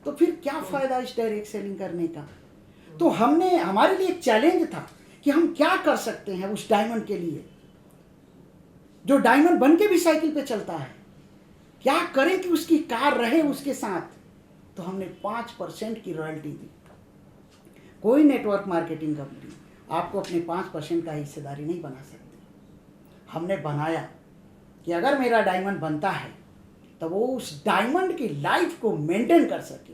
तो फिर क्या फायदा इस डायरेक्ट सेलिंग करने का। तो हमारे लिए एक चैलेंज था कि हम क्या कर सकते हैं उस डायमंड के लिए, जो डायमंड बन के भी साइकिल पे चलता है। क्या करें कि उसकी कार रहे उसके साथ। तो हमने 5% की रॉयल्टी दी। कोई नेटवर्क मार्केटिंग कंपनी आपको अपने 5% का हिस्सेदारी नहीं बना सकती। हमने बनाया कि अगर मेरा डायमंड बनता है तो वो उस डायमंड की लाइफ को मेंटेन कर सके,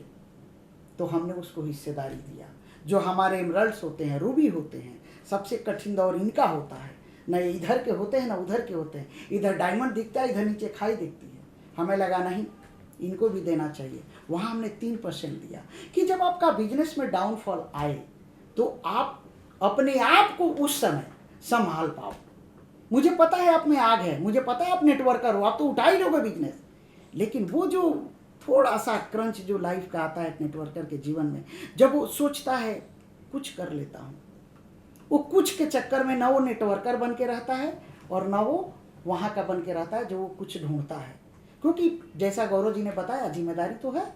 तो हमने उसको हिस्सेदारी दिया। जो हमारे एमरल्ड्स होते हैं, रूबी होते हैं, सबसे कठिन दौर इनका होता है, न इधर के होते हैं न उधर के होते हैं। इधर डायमंड दिखता है, इधर नीचे खाई दिखती है। हमें लगा नहीं, इनको भी देना चाहिए। वहाँ हमने 3% दिया कि जब आपका बिजनेस में डाउनफॉल आए तो आप अपने आप को उस समय संभाल पाओ। मुझे पता है आप में आग है, मुझे पता है आप नेटवर्कर हो, आप तो उठा ही लोगे बिजनेस, लेकिन वो जो थोड़ा सा क्रंच जो लाइफ का आता है नेटवर्कर के जीवन में, जब वो सोचता है कुछ कर लेता हूँ, वो कुछ के चक्कर में ना वो नेटवर्कर बन के रहता है और ना वो वहाँ का बन के रहता है जो वो कुछ ढूंढता है। क्योंकि जैसा गौरव जी ने बताया, जिम्मेदारी तो है,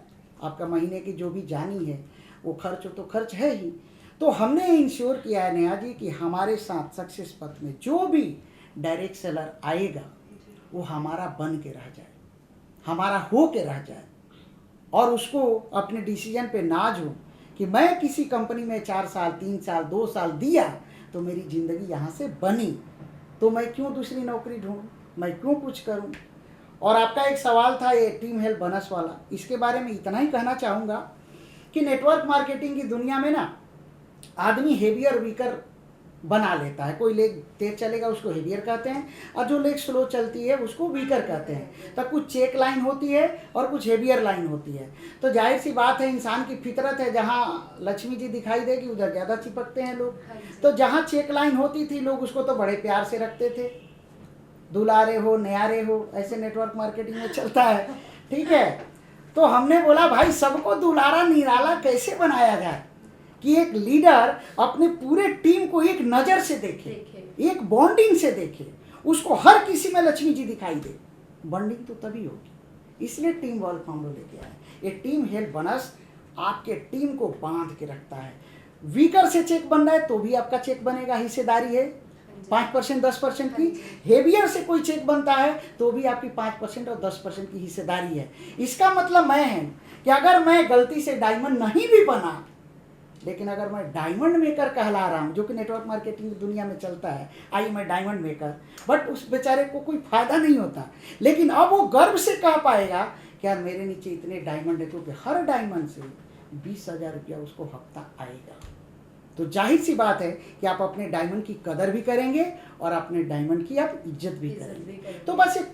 आपका महीने की जो भी जानी है वो खर्च तो खर्च है ही। तो हमने इंश्योर किया है नेहा जी कि हमारे साथ सक्सेस पथ में जो भी डायरेक्ट सेलर आएगा वो हमारा बन के रह जाए, हमारा हो के रह जाए, और उसको अपने डिसीजन पे नाज हो कि मैं किसी कंपनी में 4 साल 3 साल 2 साल दिया तो मेरी ज़िंदगी यहाँ से बनी, तो मैं क्यों दूसरी नौकरी ढूंढूं, मैं क्यों कुछ करूं। और आपका एक सवाल था ये टीम हेल्थ बोनस वाला, इसके बारे में इतना ही कहना चाहूँगा कि नेटवर्क मार्केटिंग की दुनिया में ना आदमी हेवियर वीकर बना लेता है। कोई लेग तेज चलेगा उसको हेवियर कहते हैं, और जो लेग स्लो चलती है उसको वीकर कहते हैं। तो कुछ चेक लाइन होती है और कुछ हेवियर लाइन होती है। तो जाहिर सी बात है, इंसान की फितरत है, जहाँ लक्ष्मी जी दिखाई देगी उधर ज़्यादा चिपकते हैं लोग। तो जहाँ चेक लाइन होती थी लोग उसको तो बड़े प्यार से रखते थे, दुलारे हो न्यारे हो, ऐसे नेटवर्क मार्केटिंग में चलता है, ठीक है। तो हमने बोला भाई सबको दुलारा निराला कैसे बनाया जाए कि एक लीडर अपने पूरे टीम को एक नज़र से देखे, एक बॉन्डिंग से देखे, उसको हर किसी में लक्ष्मी जी दिखाई दे। बॉन्डिंग तो तभी होगी, इसलिए टीम वर्ल्ड फॉर्मूला लेके आए। ये टीम हेल्थ बोनस आपके टीम को बांध के रखता है। वीकर से चेक बन रहा है तो भी आपका चेक बनेगा, हिस्सेदारी है 5% 10% की। हेवियर से कोई चेक बनता है तो भी आपकी 5% और 10% की हिस्सेदारी है। इसका मतलब मैं है कि अगर मैं गलती से डायमंड नहीं भी बना, लेकिन अगर मैं डायमंड मेकर कहला रहा हूँ, जो कि नेटवर्क मार्केटिंग की दुनिया में चलता है, आई मैं डायमंड मेकर, बट उस बेचारे को कोई फायदा नहीं होता, लेकिन अब वो गर्व से कह पाएगा कि यार मेरे नीचे इतने डायमंड है, क्योंकि हर डायमंड से 20,000 रुपया उसको हफ्ता आएगा। तो जाहिर सी बात है कि आप अपने डायमंड की कदर भी करेंगे और अपने डायमंड की आप इज्जत भी करेंगे। तो बस एक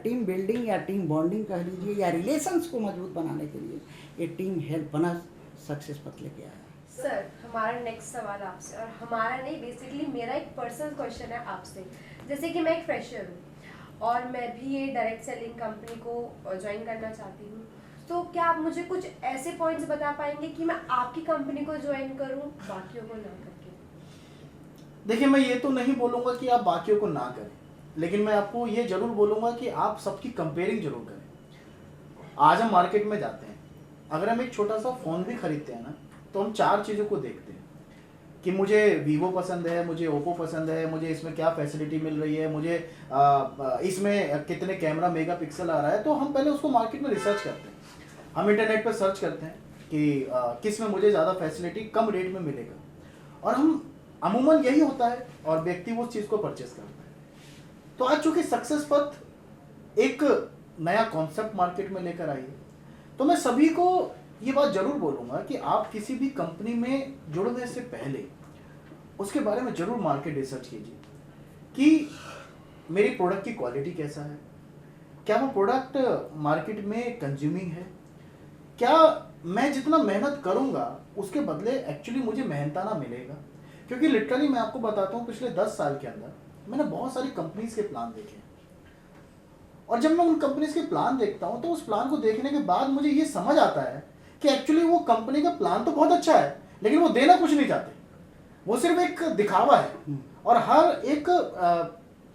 टीम बिल्डिंग या टीम बॉन्डिंग कह लीजिए, या रिलेशंस को मजबूत बनाने के लिए ये टीम हेल्थ बोनस सक्सेस पथ लेके आया। सर, हमारा नेक्स्ट सवाल आपसे, और हमारा नहीं, बेसिकली मेरा एक पर्सनल क्वेश्चन है आपसे। जैसे कि मैं एक फ्रेशर हूँ और मैं भी ये डायरेक्ट सेलिंग कंपनी को ज्वाइन करना चाहती हूँ, तो क्या आप मुझे कुछ ऐसे पॉइंट्स बता पाएंगे कि मैं आपकी कंपनी को ज्वाइन करूँ बाकियों को ना करके? देखिए, मैं ये तो नहीं बोलूँगा कि आप बाकियों को ना करें, लेकिन मैं आपको ये जरूर बोलूँगा कि आप सबकी कंपेयरिंग जरूर करें। आज हम मार्केट में जाते हैं, अगर हम एक छोटा सा फ़ोन भी खरीदते हैं ना, तो हम 4 चीज़ों को देखते हैं कि मुझे वीवो पसंद है, मुझे ओप्पो पसंद है, मुझे इसमें क्या फैसिलिटी मिल रही है, मुझे इसमें कितने कैमरा मेगापिक्सल आ रहा है। तो हम पहले उसको मार्केट में रिसर्च करते हैं, हम इंटरनेट पर सर्च करते हैं कि किस में मुझे ज़्यादा फैसिलिटी कम रेट में मिलेगा, और हम अमूमन यही होता है और व्यक्ति वो उस चीज़ को परचेस करता है। तो आज चूँकि सक्सेस पथ एक नया कॉन्सेप्ट मार्केट में लेकर आई है, तो मैं सभी को ये बात जरूर बोलूँगा कि आप किसी भी कंपनी में जुड़ने से पहले उसके बारे में जरूर मार्केट रिसर्च कीजिए कि मेरी प्रोडक्ट की क्वालिटी कैसा है, क्या वो प्रोडक्ट मार्केट में कंज्यूमिंग है, क्या मैं जितना मेहनत करूँगा उसके बदले एक्चुअली मुझे मेहनताना मिलेगा। क्योंकि लिटरली मैं आपको बताता हूँ, पिछले 10 साल के अंदर मैंने बहुत सारी कंपनीज के प्लान देखे हैं, और जब मैं उन कंपनीज के प्लान देखता हूँ तो उस प्लान को देखने के बाद मुझे ये समझ आता है कि एक्चुअली वो कंपनी का प्लान तो बहुत अच्छा है, लेकिन वो देना कुछ नहीं चाहते, वो सिर्फ एक दिखावा है। और हर एक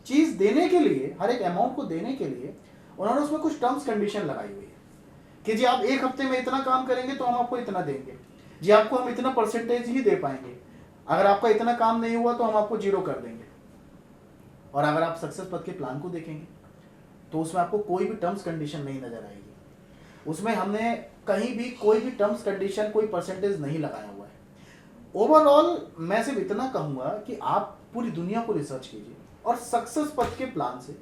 चीज़ देने के लिए, हर एक अमाउंट को देने के लिए उन्होंने उसमें कुछ टर्म्स कंडीशन लगाई हुई है कि जी आप 1 हफ्ते में इतना काम करेंगे तो हम आपको इतना देंगे, जी आपको हम इतना परसेंटेज ही दे पाएंगे, अगर आपका इतना काम नहीं हुआ तो हम आपको 0 कर देंगे। और अगर आप सक्सेस पथ के प्लान को देखेंगे तो उसमें आपको कोई भी टर्म्स कंडीशन नहीं नजर आएगी, उसमें हमने कहीं भी कोई भी टर्म्स कंडीशन, कोई परसेंटेज नहीं लगाया हुआ है। ओवरऑल मैं सिर्फ इतना कहूँगा कि आप पूरी दुनिया को रिसर्च कीजिए और सक्सेस पथ के प्लान से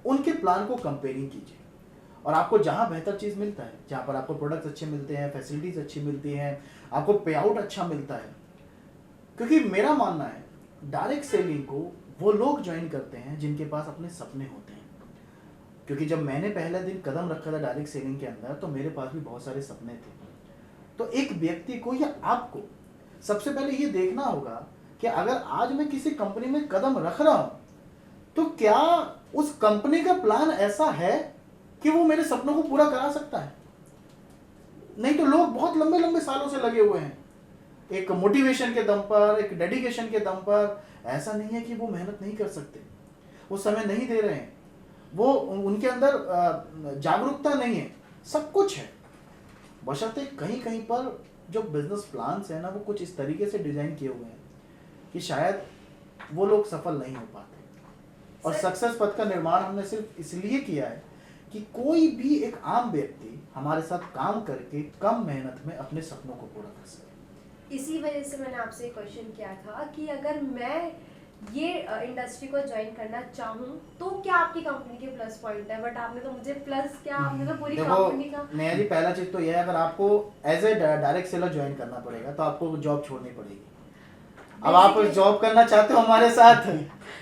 उनके प्लान को कंपेयरिंग कीजिए, और आपको जहाँ बेहतर चीज़ मिलता है, जहाँ पर आपको प्रोडक्ट्स अच्छे मिलते हैं, फैसिलिटीज़ अच्छी मिलती हैं, आपको पे आउट अच्छा मिलता है। क्योंकि मेरा मानना है डायरेक्ट सेलिंग को वो लोग ज्वाइन करते हैं जिनके पास अपने सपने होते हैं। क्योंकि जब मैंने पहला दिन कदम रखा था डायरेक्ट सेलिंग के अंदर, तो मेरे पास भी बहुत सारे सपने थे। तो एक व्यक्ति को या आपको सबसे पहले ये देखना होगा कि अगर आज मैं किसी कंपनी में कदम रख रहा हूं तो क्या उस कंपनी का प्लान ऐसा है कि वो मेरे सपनों को पूरा करा सकता है। नहीं तो लोग बहुत लंबे लंबे सालों से लगे हुए हैं, एक मोटिवेशन के दम पर, एक डेडिकेशन के दम पर। ऐसा नहीं है कि वो मेहनत नहीं कर सकते, वो समय नहीं दे रहे हैं, वो उनके अंदर जागरूकता नहीं है, सब कुछ है, बशर्ते कहीं कहीं पर जो बिजनेस प्लान्स है ना, वो कुछ इस तरीके से डिजाइन किए हुए हैं कि शायद वो लोग सफल नहीं हो पाते। और सक्सेस पथ का निर्माण हमने सिर्फ इसलिए किया है कि कोई भी एक आम व्यक्ति हमारे साथ काम करके कम मेहनत में अपने सपनों को पूरा कर सके। इसी वजह से मैंने आपसे क्वेश्चन किया था कि अगर मैं ये इंडस्ट्री को ज्वाइन करना चाहूँ तो क्या आपकी कंपनी के प्लस पॉइंट है। बट आपने तो मुझे प्लस क्या, आपने तो पूरी कंपनी का। नया जी, पहला चीज तो यह है, अगर आपको as a direct seller join करना पड़ेगा तो आपको जॉब छोड़नी पड़ेगी। अब आप जॉब करना चाहते हो हमारे साथ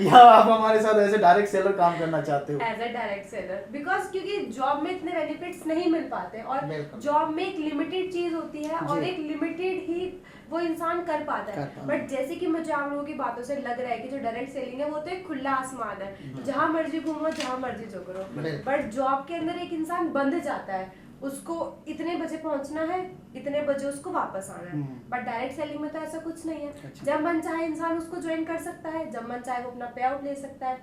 या आप हमारे साथ एज ए डायरेक्ट सेलर काम करना चाहते हो? As a direct seller, because क्योंकि जॉब में इतने बेनिफिट्स नहीं मिल पाते, और जॉब में एक लिमिटेड चीज होती है और एक लिमिटेड ही वो इंसान कर पाता है। बट जैसे कि मुझे आप लोगों की बातों से लग रहा है कि जो डायरेक्ट सेलिंग है वो तो एक खुला आसमान है, जहां मर्जी घूमो, जहां मर्जी जो करो। बट जॉब के अंदर एक इंसान बंध जाता है, उसको इतने बजे पहुंचना है, इतने बजे उसको वापस आना है। बट डायरेक्ट सेलिंग में तो ऐसा कुछ नहीं है, जब मन चाहे इंसान उसको ज्वाइन कर सकता है, जब मन चाहे वो अपना पे आउट ले सकता है।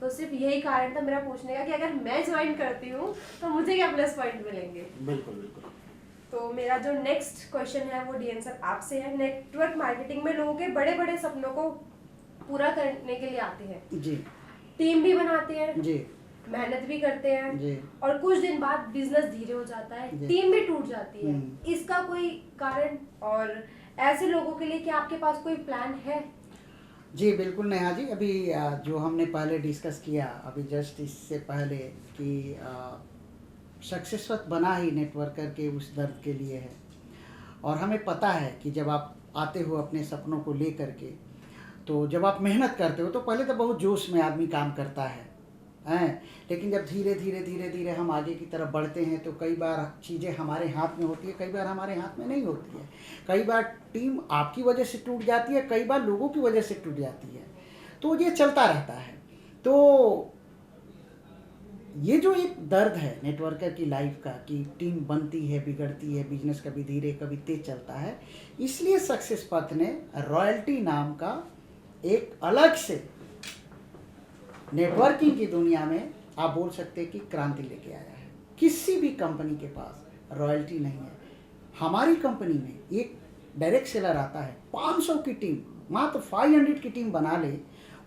तो सिर्फ यही कारण था मेरा पूछने का कि अगर मैं ज्वाइन करती हूँ तो मुझे क्या प्लस पॉइंट मिलेंगे। बिल्कुल बिल्कुल। तो मेरा जो नेक्स्ट क्वेश्चन है वो डीएन सर आपसे है। नेटवर्क मार्केटिंग में लोगों के बड़े बड़े सपनों को पूरा करने के लिए आते हैं जी, टीम भी बनाते हैं जी, मेहनत भी करते हैं जी, और कुछ दिन बाद बिजनेस धीरे हो जाता है, टीम भी टूट जाती है। इसका कोई कारण, और ऐसे लोगों के लिए क्या आपके पास कोई प्लान है? जी बिल्कुल नेहा जी, अभी जो हमने पहले डिस्कस किया अभी जस्ट इससे पहले कि सक्सेस बना ही नेटवर्कर के उस दर्द के लिए है। और हमें पता है कि जब आप आते हो अपने सपनों को ले करके, तो जब आप मेहनत करते हो तो पहले तो बहुत जोश में आदमी काम करता है, लेकिन जब धीरे धीरे धीरे धीरे हम आगे की तरफ बढ़ते हैं तो कई बार चीज़ें हमारे हाथ में होती है, कई बार हमारे हाथ में नहीं होती है। कई बार टीम आपकी वजह से टूट जाती है, कई बार लोगों की वजह से टूट जाती है, तो ये चलता रहता है। तो ये जो एक दर्द है नेटवर्कर की लाइफ का कि टीम बनती है, बिगड़ती है, बिजनेस कभी धीरे कभी तेज चलता है, इसलिए सक्सेस पथ ने रॉयल्टी नाम का एक अलग से नेटवर्किंग की दुनिया में आप बोल सकते हैं कि क्रांति लेके आया है। किसी भी कंपनी के पास रॉयल्टी नहीं है। हमारी कंपनी में एक डायरेक्ट सेलर आता है, 500 की टीम, मात्र 500 की टीम बना ले,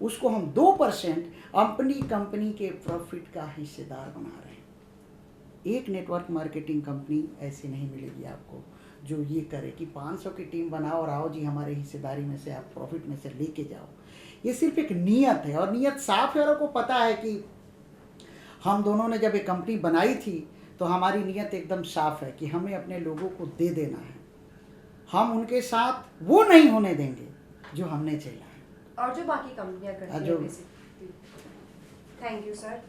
उसको हम 2% अपनी कंपनी के प्रॉफिट का हिस्सेदार बना रहे हैं। एक नेटवर्क मार्केटिंग कंपनी ऐसी नहीं मिलेगी आपको जो ये करे कि 500 की टीम बनाओ और आओ जी हमारे हिस्सेदारी में से आप प्रॉफिट में से लेके जाओ। ये सिर्फ एक नियत है, और नियत साफ है, और को पता है कि हम दोनों ने जब एक कंपनी बनाई थी तो हमारी नियत एकदम साफ है कि हमें अपने लोगों को दे देना है। हम उनके साथ वो नहीं होने देंगे जो हमने झेला है और जो बाकी कंपनियां करती हैं जो- basically. Thank you sir.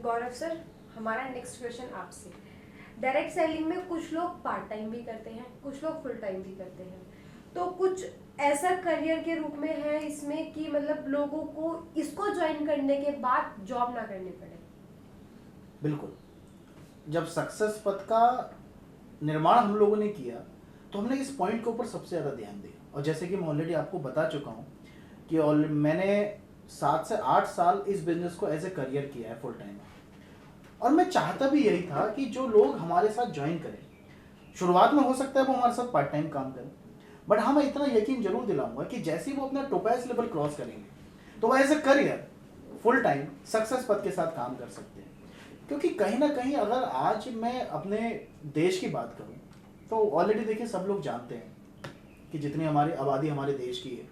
Gaurav sir, हमारा नेक्स्ट क्वेश्चन आपसे। डायरेक्ट सेलिंग में कुछ लोग पार्ट टाइम भी करते हैं, कुछ लोग फुल टाइम भी करते हैं, तो कुछ ऐसा करियर के रूप में है इसमें कि मतलब लोगों को इसको ज्वाइन करने के बाद जॉब ना करनी पड़े। बिल्कुल। जब सक्सेस पथ का निर्माण हम लोगों ने किया तो हमने इस पॉइंट के ऊपर सबसे ज़्यादा ध्यान दिया, और जैसे कि मैं ऑलरेडी आपको बता चुका हूँ कि मैंने 7 से 8 साल इस बिजनेस को एज ए करियर किया है फुल टाइम, और मैं चाहता भी यही था कि जो लोग हमारे साथ ज्वाइन करें, शुरुआत में हो सकता है वो हमारे साथ पार्ट टाइम काम करें, बट हाँ मैं इतना यकीन जरूर दिलाऊंगा कि जैसे ही वो अपना टोपैज लेवल क्रॉस करेंगे तो वो as a career full time success path के साथ काम कर सकते हैं। क्योंकि कहीं ना कहीं अगर आज मैं अपने देश की बात करूं तो ऑलरेडी देखिए सब लोग जानते हैं कि जितनी हमारी आबादी हमारे देश की है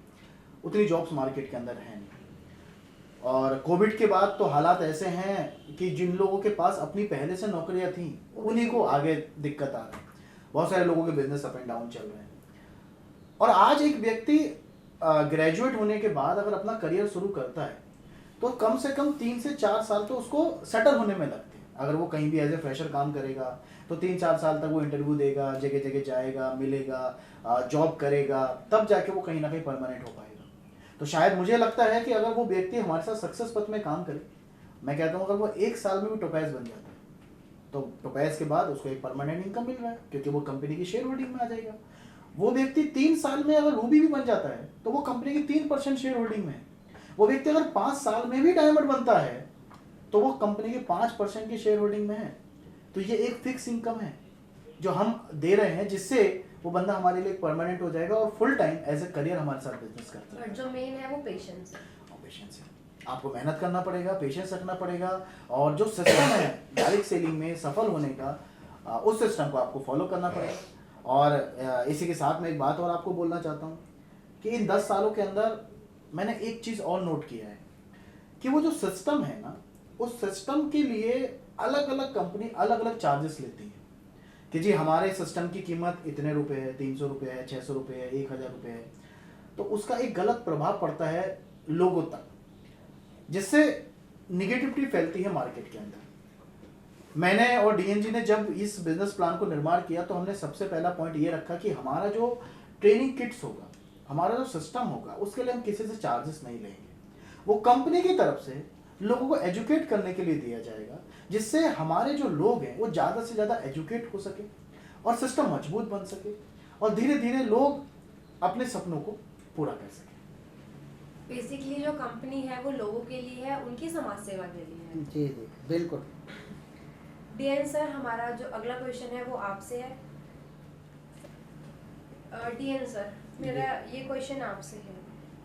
उतनी जॉब्स मार्केट के अंदर है नहीं, और कोविड के बाद तो हालात ऐसे हैं कि जिन लोगों के पास अपनी पहले से नौकरियां थी उन्हीं को आगे दिक्कत आ रही है। बहुत सारे लोगों के बिजनेस अप एंड डाउन चल रहे हैं, और आज एक व्यक्ति ग्रेजुएट होने के बाद अगर अपना करियर शुरू करता है तो कम से कम 3 से 4 साल तो उसको सेटल होने में लगते हैं। अगर वो कहीं भी एज ए फ्रेशर काम करेगा तो 3-4 साल तक वो इंटरव्यू देगा, जगह जगह जाएगा, मिलेगा, जॉब करेगा, तब जाके वो कहीं ना कहीं परमानेंट हो पाएगा। तो शायद मुझे लगता है कि अगर वो व्यक्ति हमारे साथ सक्सेस पथ में काम करे, मैं कहता हूँ अगर वो 1 साल में भी टोपैज बन जाता है तो टोपैज के बाद उसको एक परमानेंट इनकम मिल रहा है, क्योंकि वो कंपनी की शेयर होल्डिंग में आ जाएगा। वो व्यक्ति 3 साल में अगर रूबी भी बन जाता है तो वो कंपनी की 3% शेयर होल्डिंग में है। वो व्यक्ति अगर 5 साल में भी डायमंड बनता है तो वो कंपनी के 5% की शेयर होल्डिंग में है। तो ये एक फिक्स इनकम है जो हम दे रहे हैं, जिससे वो बंदा हमारे लिए परमानेंट हो जाएगा और full time as a career हमारे साथ बिजनेस करता है। और जो मेन है वो पेशेंस है। पेशेंस है, आपको मेहनत करना पड़ेगा, पेशेंस रखना पड़ेगा, और जो सिस्टम है डायरेक्ट सेलिंग में सफल होने का उस सिस्टम को आपको फॉलो करना पड़ेगा। और इसी के साथ मैं एक बात और आपको बोलना चाहता हूँ कि इन 10 सालों के अंदर मैंने एक चीज़ और नोट किया है कि वो जो सिस्टम है ना, उस सिस्टम के लिए अलग अलग कंपनी अलग अलग चार्जेस लेती है कि जी हमारे सिस्टम की कीमत इतने रुपए है, 300 रुपये है, 600 रुपये है, 1000 रुपये है। तो उसका एक गलत प्रभाव पड़ता है लोगों तक, जिससे निगेटिविटी फैलती है मार्केट के अंदर। मैंने और डीएनजी ने जब इस बिजनेस प्लान को निर्माण किया तो हमने सबसे पहला पॉइंट ये रखा कि हमारा जो ट्रेनिंग किट्स होगा, हमारा जो सिस्टम होगा, उसके लिए हम किसी से चार्जेस नहीं लेंगे। वो कंपनी की तरफ से लोगों को एजुकेट करने के लिए दिया जाएगा, जिससे हमारे जो लोग हैं वो ज़्यादा से ज़्यादा एजुकेट हो सके और सिस्टम मजबूत बन सके, और धीरे धीरे लोग अपने सपनों को पूरा कर सकें। बेसिकली जो कंपनी है वो लोगों के लिए है, उनकी समाज सेवा के लिए है। जी जी बिल्कुल। डीएन सर, हमारा जो अगला क्वेश्चन है वो आपसे है। डीएन सर, मेरा ये क्वेश्चन आपसे है।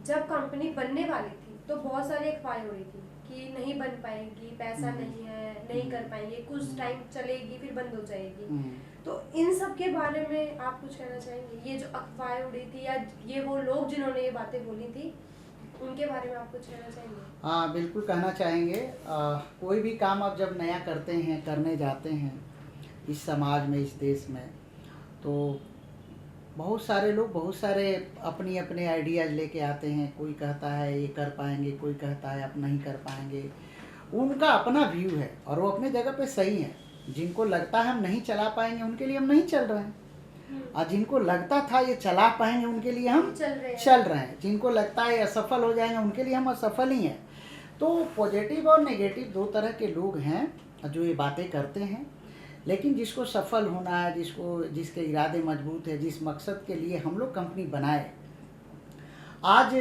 जब कंपनी बनने वाली थी तो बहुत सारी अफवाहें हो रही थी कि नहीं बन पाएगी, पैसा नहीं है, नहीं कर पाएंगे, कुछ टाइम चलेगी फिर बंद हो जाएगी। तो इन सब के बारे में आप कुछ कहना चाहेंगे? ये जो अफवाहें उड़ी थी या ये वो लोग जिन्होंने ये बातें बोली थी, उनके बारे में आप कुछ कहना चाहेंगे? हाँ बिल्कुल कहना चाहेंगे। कोई भी काम आप जब नया करते हैं, करने जाते हैं इस समाज में, इस देश में, तो बहुत सारे लोग बहुत सारे अपनी अपने आइडियाज़ लेके आते हैं। कोई कहता है ये कर पाएंगे, कोई कहता है आप नहीं कर पाएंगे। उनका अपना व्यू है और वो अपने जगह पे सही है। जिनको लगता है हम नहीं चला पाएंगे उनके लिए हम नहीं चल रहे हैं, और जिनको लगता था ये चला पाएंगे उनके लिए हम चल रहे हैं। जिनको लगता है असफल हो जाएंगे उनके लिए हम असफल ही हैं। तो पॉजिटिव और नेगेटिव 2 तरह के लोग हैं जो ये बातें करते हैं। लेकिन जिसको सफल होना है, जिसके इरादे मजबूत है, जिस मकसद के लिए हम लोग कंपनी बनाए, आज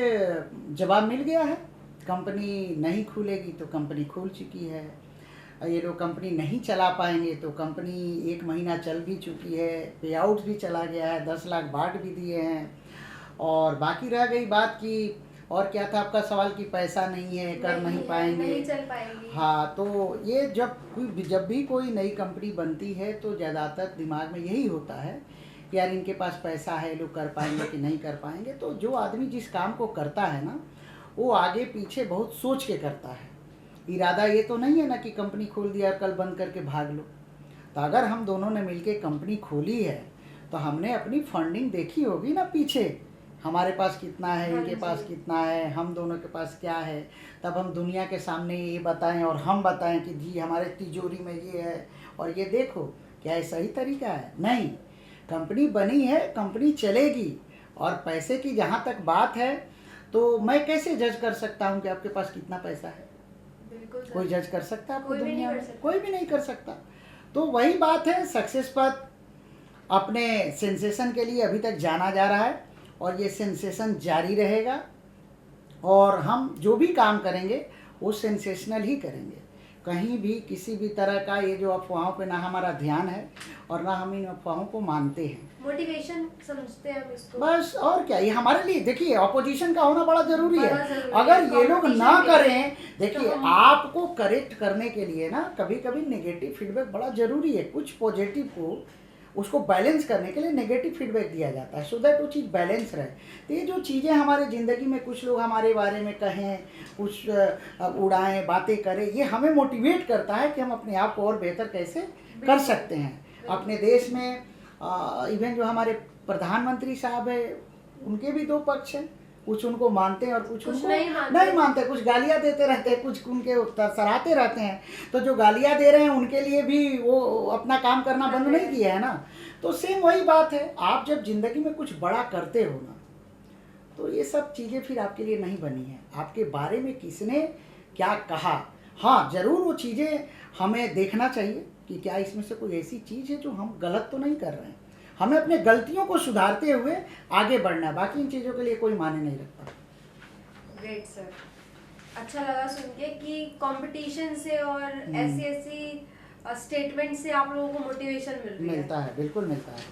जवाब मिल गया है। कंपनी नहीं खुलेगी तो कंपनी खुल चुकी है। ये लोग कंपनी नहीं चला पाएंगे तो कंपनी 1 महीना चल भी चुकी है, पे आउट भी चला गया है, 10 लाख बांट भी दिए हैं। और बाकी रह गई बात कि और क्या था आपका सवाल कि पैसा नहीं है, कर नहीं पाएंगे, नहीं चल पाएंगे। हाँ, तो ये जब भी कोई नई कंपनी बनती है तो ज़्यादातर दिमाग में यही होता है कि यार इनके पास पैसा है, लोग कर पाएंगे कि नहीं कर पाएंगे। तो जो आदमी जिस काम को करता है ना, वो आगे पीछे बहुत सोच के करता है। इरादा ये तो नहीं है ना कि कंपनी खोल दिया और कल बंद करके भाग लो। तो अगर हम दोनों ने मिलके कंपनी खोली है तो हमने अपनी फंडिंग देखी होगी ना पीछे, हमारे पास कितना है, इनके पास कितना है, हम दोनों के पास क्या है, तब हम दुनिया के सामने ये बताएं और हम बताएं कि जी हमारे तिजोरी में ये है और ये देखो क्या ये सही तरीका है। नहीं, कंपनी बनी है, कंपनी चलेगी। और पैसे की जहाँ तक बात है तो मैं कैसे जज कर सकता हूँ कि आपके पास कितना पैसा है? बिल्कुल सर। कोई जज कर सकता है आपको? कोई भी नहीं दुनिया कर में सकता। कोई भी नहीं कर सकता। तो वही बात है, सक्सेस पथ अपने सेंसेशन के लिए अभी तक जाना जा रहा है और ये सेंसेशन जारी रहेगा। और हम जो भी काम करेंगे वो सेंसेशनल ही करेंगे। कहीं भी किसी भी तरह का ये जो अफवाहों पे ना हमारा ध्यान है और ना हम इन अफवाहों को मानते हैं। मोटिवेशन समझते हैं हम इसको। बस और क्या, ये हमारे लिए देखिए ऑपोजिशन का होना बड़ा जरूरी बड़ा है। जरूरी है। अगर ये लोग ना Competition करें, देखिए तो हम- आपको करेक्ट करने के लिए ना कभी कभी नेगेटिव फीडबैक बड़ा जरूरी है। कुछ पॉजिटिव को उसको बैलेंस करने के लिए नेगेटिव फीडबैक दिया जाता है, सो दैट वो चीज़ बैलेंस रहे। तो ये जो चीज़ें हमारे ज़िंदगी में कुछ लोग हमारे बारे में कहें, कुछ उड़ाएं, बातें करें, ये हमें मोटिवेट करता है कि हम अपने आप को और बेहतर कैसे कर सकते हैं। अपने देश में इवन जो हमारे प्रधानमंत्री साहब है, उनके भी 2 पक्ष हैं। कुछ उनको मानते हैं और कुछ उनको नहीं मानते। कुछ गालियाँ देते रहते हैं, कुछ उनके सराहते रहते हैं। तो जो गालियाँ दे रहे हैं उनके लिए भी वो अपना काम करना बंद नहीं किया है ना। तो सेम वही बात है, आप जब जिंदगी में कुछ बड़ा करते हो ना, तो ये सब चीज़ें फिर आपके लिए नहीं बनी है। आपके बारे में किसने क्या कहा, हाँ ज़रूर वो चीज़ें हमें देखना चाहिए कि क्या इसमें से कोई ऐसी चीज़ है जो हम गलत तो नहीं कर रहे हैं। हमें अपने गलतियों को सुधारते हुए आगे बढ़ना है, बाकी इन चीज़ों के लिए कोई मायने नहीं रखता। ग्रेट सर, अच्छा लगा सुन के कि कंपटीशन से और ऐसी स्टेटमेंट से आप लोगों को मोटिवेशन मिलता है, बिल्कुल मिलता है।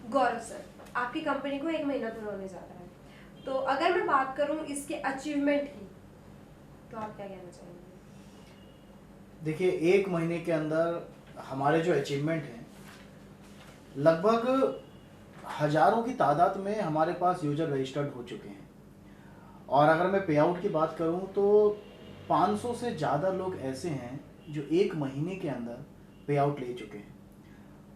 गौरव सर, आपकी कंपनी को 1 महीना पूरा होने जा रहा है, तो अगर मैं बात करूं इसके अचीवमेंट की, तो आप क्या कहना चाहेंगे? देखिए, 1 महीने के अंदर हमारे जो अचीवमेंट हैं, लगभग हजारों की तादाद में हमारे पास यूजर रजिस्टर्ड हो चुके हैं। और अगर मैं पे आउट की बात करूं तो 500 से ज़्यादा लोग ऐसे हैं जो 1 महीने के अंदर पे आउट ले चुके हैं।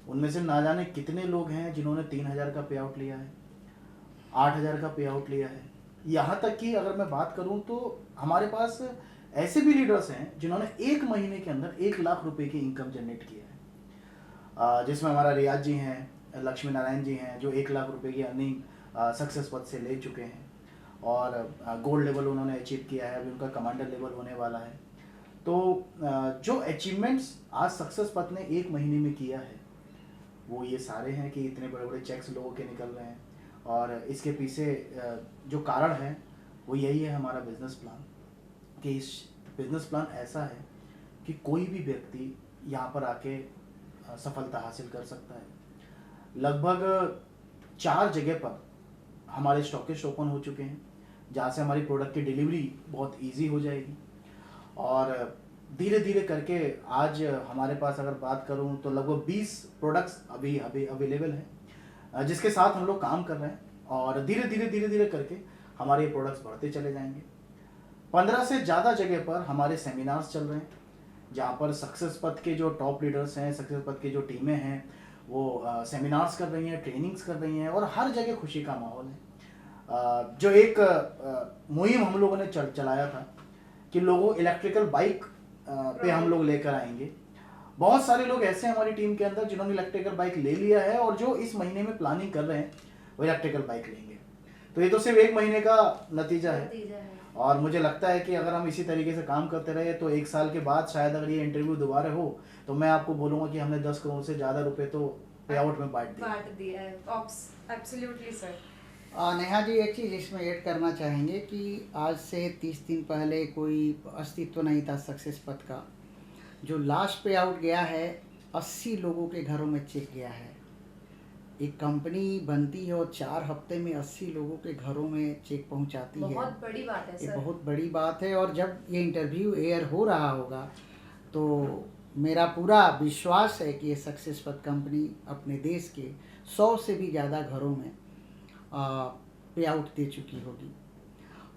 उनमें से ना जाने कितने लोग हैं जिन्होंने 3000 का पे आउट लिया है, 8000 का पे आउट लिया है। यहाँ तक कि अगर मैं बात करूं तो हमारे पास ऐसे भी लीडर्स हैं जिन्होंने 1 महीने के अंदर 1 लाख रुपए की इनकम जनरेट किया है। जिसमें हमारा रियाज जी हैं, लक्ष्मी नारायण जी हैं, जो 1 लाख रुपए की अर्निंग सक्सेस पथ से ले चुके हैं और गोल्ड लेवल उन्होंने अचीव किया है, अभी उनका कमांडर लेवल होने वाला है। तो जो अचीवमेंट्स आज सक्सेस पथ ने 1 महीने में किया है वो ये सारे हैं कि इतने बड़े बड़े चेक्स लोगों के निकल रहे हैं। और इसके पीछे जो कारण है वो यही है हमारा बिजनेस प्लान, कि इस बिजनेस प्लान ऐसा है कि कोई भी व्यक्ति यहाँ पर आके सफलता हासिल कर सकता है। लगभग 4 जगह पर हमारे स्टॉकिस्ट ओपन हो चुके हैं जहाँ से हमारी प्रोडक्ट की डिलीवरी बहुत इजी हो जाएगी। और धीरे धीरे करके आज हमारे पास अगर बात करूँ तो लगभग 20 प्रोडक्ट्स अभी अवेलेबल हैं जिसके साथ हम लोग काम कर रहे हैं। और धीरे धीरे करके हमारे ये प्रोडक्ट्स बढ़ते चले जाएंगे। 15 से ज़्यादा जगह पर हमारे सेमिनार्स चल रहे हैं जहाँ पर सक्सेस पथ के जो टॉप लीडर्स हैं, सक्सेस पथ की जो टीमें हैं, वो सेमिनार्स कर रही हैं, ट्रेनिंग्स कर रही हैं और हर जगह खुशी का माहौल है। जो एक मुहिम हम लोगों ने चलाया था कि लोगों इलेक्ट्रिकल बाइक पे हम लोग लेकर आएंगे। बहुत सारे लोग ऐसे हैं हमारी टीम के अंदर जिन्होंने इलेक्ट्रिकल बाइक ले लिया है और जो इस महीने में प्लानिंग कर रहे हैं वो इलेक्ट्रिकल बाइक लेंगे। तो ये तो सिर्फ 1 महीने का नतीजा है। और मुझे लगता है कि अगर हम इसी तरीके से काम करते रहे तो 1 साल के बाद शायद अगर ये इंटरव्यू दोबारा हो तो मैं आपको बोलूँगा कि हमने 10 करोड़ से ज़्यादा रुपए तो पे आउट में बांट दिए। Absolutely sir. नेहा जी, एक चीज़ इसमें ऐड करना चाहेंगे कि आज से 30 दिन पहले कोई अस्तित्व नहीं था सक्सेस पथ का। जो लास्ट पे आउट गया है 80 लोगों के घरों में चेक गया है। एक कंपनी बनती है और 4 हफ्ते में 80 लोगों के घरों में चेक पहुंचाती है। बहुत बड़ी बात है ये सर। बहुत बड़ी बात है। और जब ये इंटरव्यू एयर हो रहा होगा तो मेरा पूरा विश्वास है कि ये सक्सेस पथ कंपनी अपने देश के 100 से भी ज़्यादा घरों में पे आउट दे चुकी होगी।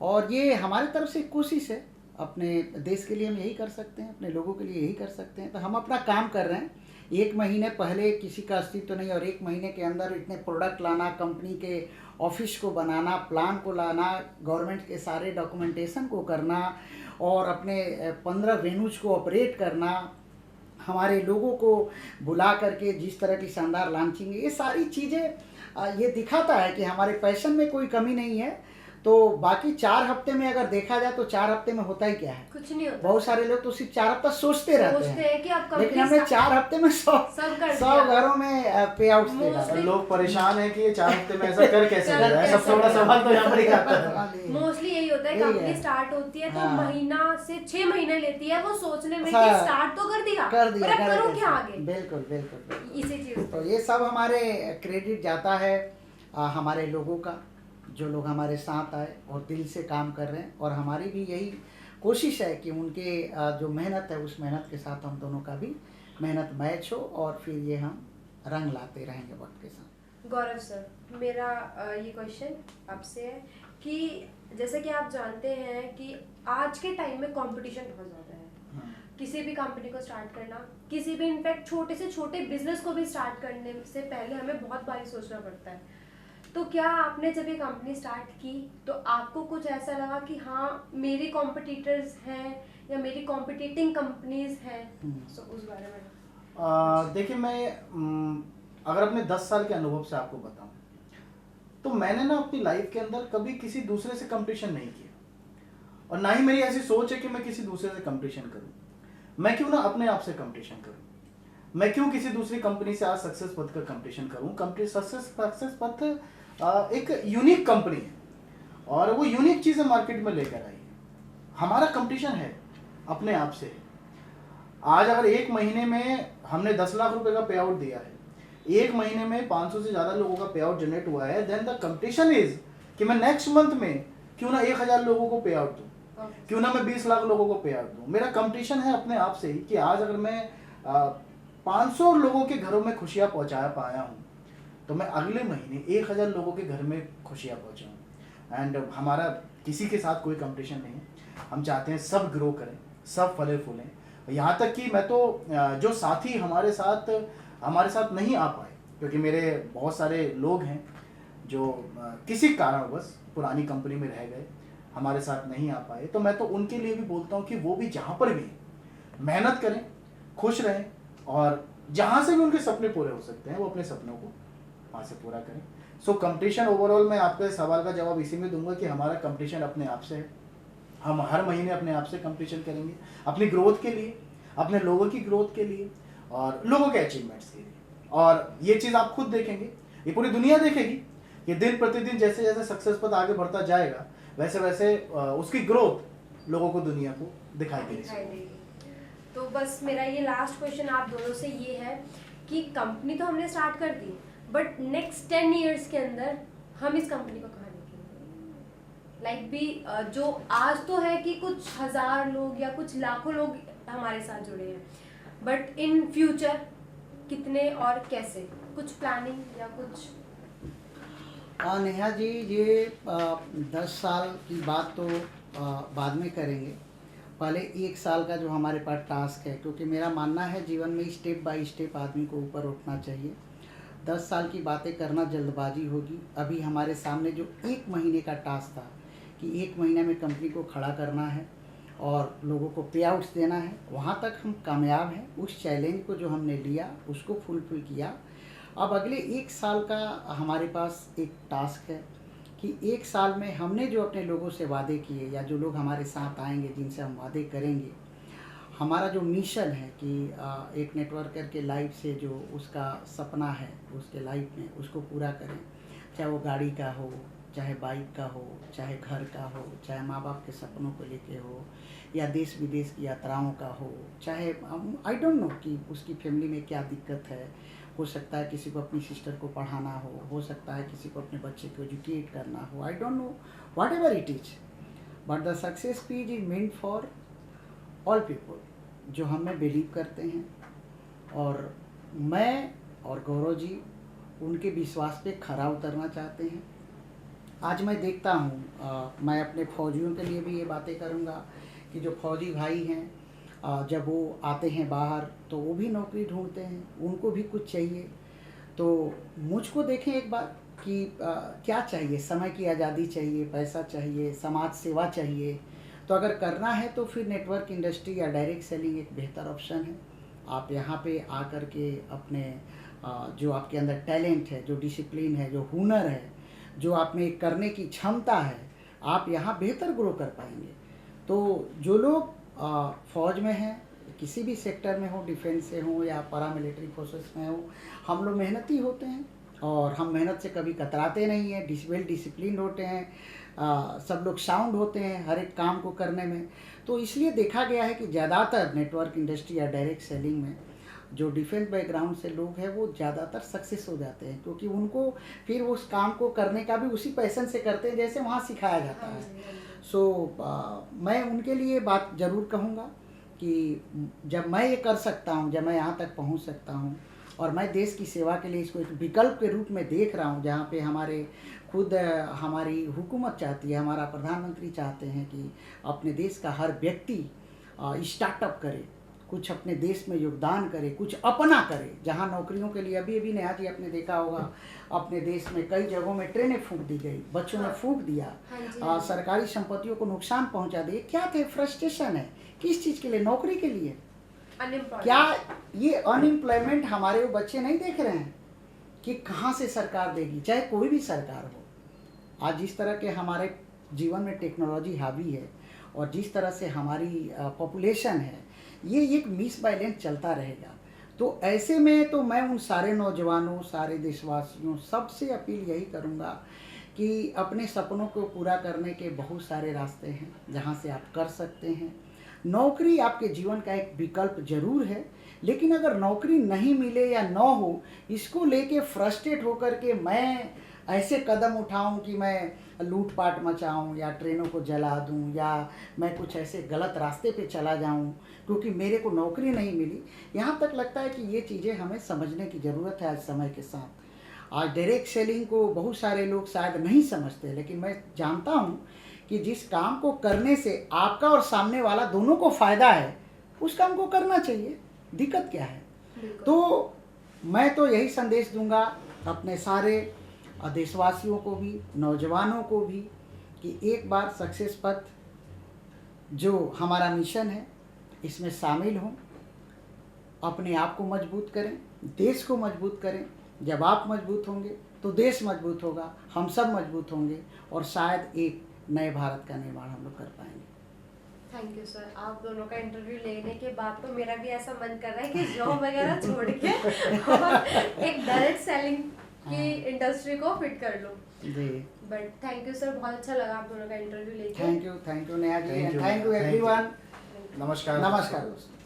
और ये हमारी तरफ से कोशिश है, अपने देश के लिए हम यही कर सकते हैं, अपने लोगों के लिए यही कर सकते हैं। तो हम अपना काम कर रहे हैं। 1 महीने पहले किसी का अस्तित्व नहीं और 1 महीने के अंदर इतने प्रोडक्ट लाना, कंपनी के ऑफिस को बनाना, प्लान को लाना, गवर्नमेंट के सारे डॉक्यूमेंटेशन को करना और अपने 15 वेन्यूज को ऑपरेट करना, हमारे लोगों को बुला करके जिस तरह की शानदार लॉन्चिंग है, ये सारी चीज़ें ये दिखाता है कि हमारे पैशन में कोई कमी नहीं है। तो बाकी 4 हफ्ते में अगर देखा जाए तो 4 हफ्ते में होता ही क्या है, कुछ नहीं होता। बहुत सारे लोग तो सिर्फ 4 हफ्ता सोचते रहते हैं कि आप लेकिन हमने 4 हफ्ते में 100 घरों में पे आउट दे और डाला। लोग परेशान हैं कि ये 4 हफ्ते में ऐसा कर कैसे हो रहा है। सबसे बड़ा सवाल तो यहाँ पर ही आता है। मोस्टली यही होता है, यही कंपनी है। स्टार्ट होती है तो हाँ। महीना से 6 महीने लेती है वो सोचने में कि हाँ। स्टार्ट तो कर दिया कर दिया, पर अब करूं कर क्या दिया। आगे। बिल्कुल बिल्कुल बिल्कुल। इसी चीज तो ये सब हमारे क्रेडिट जाता है हमारे लोगों का, जो लोग हमारे साथ आए और दिल से काम कर रहे हैं। और हमारी भी यही कोशिश है कि उनके जो मेहनत है उस मेहनत के साथ हम दोनों का भी मेहनत मैच हो और फिर ये हम रंग लाते रहेंगे वक्त के साथ। गौरव सर, मेरा ये क्वेश्चन आपसे है कि जैसे कि आप जानते हैं कि आज के टाइम में कंपटीशन बहुत ज़्यादा है। किसी भी कंपनी को स्टार्ट करना, किसी भी इनफैक्ट छोटे से छोटे बिजनेस को भी स्टार्ट करने से पहले हमें बहुत बारी सोचना पड़ता है। तो क्या आपने जब ये कंपनी स्टार्ट की तो आपको कुछ ऐसा लगा कि हाँ मेरी कॉम्पिटिटर्स हैं या मेरी कॉम्पिटिटिंग कंपनीज हैं, तो उस बारे में? देखिए, मैं अगर अपने 10 साल के अनुभव से आपको बताऊं तो मैंने ना अपनी लाइफ के अंदर कभी किसी दूसरे से कंपटीशन नहीं किया और ना ही मेरी ऐसी सोच है कि मैं किसी दूसरे से कंपटीशन करूं। मैं क्यों ना अपने आप से कंपटीशन करूं। मैं क्यों किसी दूसरी कंपनी से आज सक्सेस पथ का कंपटीशन करूं। कंपनी सक्सेस पथ एक यूनिक कंपनी है और वो यूनिक चीज़ें मार्केट में लेकर आई है। हमारा कंपटीशन है अपने आप से। आज अगर 1 महीने में हमने 10 लाख रुपए का पे आउट दिया है, 1 महीने में 500 से ज़्यादा लोगों का पे आउट जनरेट हुआ है, देन द कंपटीशन इज कि मैं नेक्स्ट मंथ में क्यों ना 1000 लोगों को पे आउट दूँ, क्यों ना मैं 20 लाख लोगों को पे आउट दूँ। मेरा कंपटीशन है अपने आप से ही कि आज अगर मैं 500 लोगों के घरों में खुशियाँ पहुँचा पाया हूँ तो मैं अगले महीने 1000 लोगों के घर में खुशियाँ पहुँचाऊँ। एंड हमारा किसी के साथ कोई कंपटीशन नहीं है। हम चाहते हैं सब ग्रो करें, सब फले फूलें। यहाँ तक कि मैं तो जो साथी हमारे साथ नहीं आ पाए, क्योंकि मेरे बहुत सारे लोग हैं जो किसी कारणवश पुरानी कंपनी में रह गए, हमारे साथ नहीं आ पाए, तो मैं तो उनके लिए भी बोलता हूँ कि वो भी जहाँ पर भी मेहनत करें, खुश रहें और जहाँ से भी उनके सपने पूरे हो सकते हैं वो अपने सपनों को वहाँ से पूरा करें। सो कंपटीशन ओवरऑल मैं आपके सवाल का जवाब इसी में दूंगा कि हमारा कंपटीशन अपने आप से है। हम हर महीने अपने आप से कंपटीशन करेंगे अपनी ग्रोथ के लिए, अपने लोगों की ग्रोथ के लिए और लोगों के अचीवमेंट्स के लिए। और ये चीज़ आप खुद देखेंगे, ये पूरी दुनिया देखेगी कि दिन प्रतिदिन जैसे जैसे सक्सेस पथ आगे बढ़ता जाएगा वैसे वैसे उसकी ग्रोथ लोगों को, दुनिया को दिखाई देगी। तो बस मेरा ये लास्ट क्वेश्चन आप दोनों से ये है कि कंपनी तो हमने स्टार्ट कर दी, बट नेक्स्ट 10 ईयर्स के अंदर हम इस कंपनी को कहाँ लेके लाइक भी जो आज तो है कि कुछ 1000 लोग या कुछ लाखों लोग हमारे साथ जुड़े हैं, बट इन फ्यूचर कितने और कैसे, कुछ प्लानिंग या कुछ? नेहा जी, ये 10 साल की बात तो बाद में करेंगे। पहले 1 साल का जो हमारे पास टास्क है, क्योंकि मेरा मानना है जीवन में स्टेप बाय स्टेप आदमी को ऊपर उठना चाहिए। 10 साल की बातें करना जल्दबाजी होगी। अभी हमारे सामने जो 1 महीने का टास्क था कि 1 महीने में कंपनी को खड़ा करना है और लोगों को पे आउट्स देना है, वहाँ तक हम कामयाब हैं। उस चैलेंज को जो हमने लिया उसको फुलफिल किया। अब अगले 1 साल का हमारे पास एक टास्क है कि एक साल में हमने जो अपने लोगों से वादे किए या जो लोग हमारे साथ आएंगे जिनसे हम वादे करेंगे, हमारा जो मिशन है कि एक नेटवर्कर के लाइफ से जो उसका सपना है उसके लाइफ में उसको पूरा करें, चाहे वो गाड़ी का हो, चाहे बाइक का हो, चाहे घर का हो, चाहे माँ बाप के सपनों को लेके हो, या देश विदेश की यात्राओं का हो, चाहे आई डोंट नो कि उसकी फैमिली में क्या दिक्कत है। हो सकता है किसी को अपनी सिस्टर को पढ़ाना हो सकता है किसी को अपने बच्चे को एजुकेट करना हो, I don't know what ever it is, but the success speech is meant for all people जो हम में बिलीव करते हैं। और मैं और गौरव जी उनके विश्वास पे खरा उतरना चाहते हैं। आज मैं देखता हूँ, मैं अपने फौजियों के लिए भी ये बातें करूँगा कि जो फौजी भाई हैं जब वो आते हैं बाहर तो वो भी नौकरी ढूंढते हैं, उनको भी कुछ चाहिए। तो मुझको देखें एक बार कि क्या चाहिए, समय की आज़ादी चाहिए, पैसा चाहिए, समाज सेवा चाहिए। तो अगर करना है तो फिर नेटवर्क इंडस्ट्री या डायरेक्ट सेलिंग एक बेहतर ऑप्शन है। आप यहाँ पे आकर के अपने जो आपके अंदर टैलेंट है, जो डिसिप्लिन है, जो हुनर है, जो आप में करने की क्षमता है, आप यहाँ बेहतर ग्रो कर पाएंगे। तो जो लोग फौज में हैं, किसी भी सेक्टर में हो, डिफेंस से हो या पैरामिलिट्री फोर्सेस में हो, हम लोग मेहनती होते हैं और हम मेहनत से कभी कतराते नहीं हैं, वेल डिसिप्लिन होते हैं, सब लोग साउंड होते हैं हर एक काम को करने में। तो इसलिए देखा गया है कि ज़्यादातर नेटवर्क इंडस्ट्री या डायरेक्ट सेलिंग में जो डिफेंस बैकग्राउंड से लोग हैं वो ज़्यादातर सक्सेस हो जाते हैं, क्योंकि उनको फिर उस काम को करने का भी उसी पैशन से करते हैं जैसे वहाँ सिखाया जाता है। मैं उनके लिए बात ज़रूर कहूँगा कि जब मैं ये कर सकता हूँ, जब मैं यहाँ तक पहुँच सकता हूँ और मैं देश की सेवा के लिए इसको एक विकल्प के रूप में देख रहा हूँ, जहाँ पे हमारी हुकूमत चाहती है, हमारा प्रधानमंत्री चाहते हैं कि अपने देश का हर व्यक्ति स्टार्टअप करे, कुछ अपने देश में योगदान करे, कुछ अपना करे। जहाँ नौकरियों के लिए अभी नेहा जी आपने देखा होगा अपने देश में कई जगहों में ट्रेनें फूंक दी गई, बच्चों ने फूंक दिया, सरकारी संपत्तियों को नुकसान पहुंचा दिए। क्या थे? फ्रस्ट्रेशन है। किस चीज़ के लिए? नौकरी के लिए। क्या ये अनएम्प्लॉयमेंट हमारे वो बच्चे नहीं देख रहे हैं कि कहाँ से सरकार देगी, चाहे कोई भी सरकार हो। आज जिस तरह के हमारे जीवन में टेक्नोलॉजी हावी है और जिस तरह से हमारी पॉपुलेशन है, ये एक मिसबैलेंस चलता रहेगा। तो ऐसे में तो मैं उन सारे नौजवानों, सारे देशवासियों सबसे अपील यही करूँगा कि अपने सपनों को पूरा करने के बहुत सारे रास्ते हैं जहाँ से आप कर सकते हैं। नौकरी आपके जीवन का एक विकल्प जरूर है, लेकिन अगर नौकरी नहीं मिले या न हो, इसको लेके फ्रस्ट्रेट होकर के मैं ऐसे कदम उठाऊं कि मैं लूटपाट मचाऊं या ट्रेनों को जला दूं या मैं कुछ ऐसे गलत रास्ते पे चला जाऊं क्योंकि मेरे को नौकरी नहीं मिली, यहाँ तक लगता है कि ये चीज़ें हमें समझने की ज़रूरत है आज समय के साथ। आज डायरेक्ट सेलिंग को बहुत सारे लोग शायद नहीं समझते, लेकिन मैं जानता हूँ कि जिस काम को करने से आपका और सामने वाला दोनों को फ़ायदा है, उस काम को करना चाहिए। दिक्कत क्या है? तो मैं तो यही संदेश दूंगा अपने सारे देशवासियों को भी, नौजवानों को भी, कि एक बार सक्सेस पथ जो हमारा मिशन है इसमें शामिल हों, अपने आप को मजबूत करें, देश को मजबूत करें। जब आप मजबूत होंगे तो देश मजबूत होगा, हम सब मजबूत होंगे और शायद एक नए भारत का निर्माण हम लोग कर पाएंगे। Thank you sir. आप दोनों का इंटरव्यू लेने के बाद तो मेरा भी ऐसा मन कर रहा है कि जॉब वगैरह छोड़ के और एक डायरेक्ट सेलिंग की इंडस्ट्री को फिट कर लो जी। बट थैंक यू सर, बहुत अच्छा लगा आप दोनों का इंटरव्यू लेके। Thank you Neha ji, Thank you. Thank you everyone. नमस्कार। नमस्कार दोस्तों।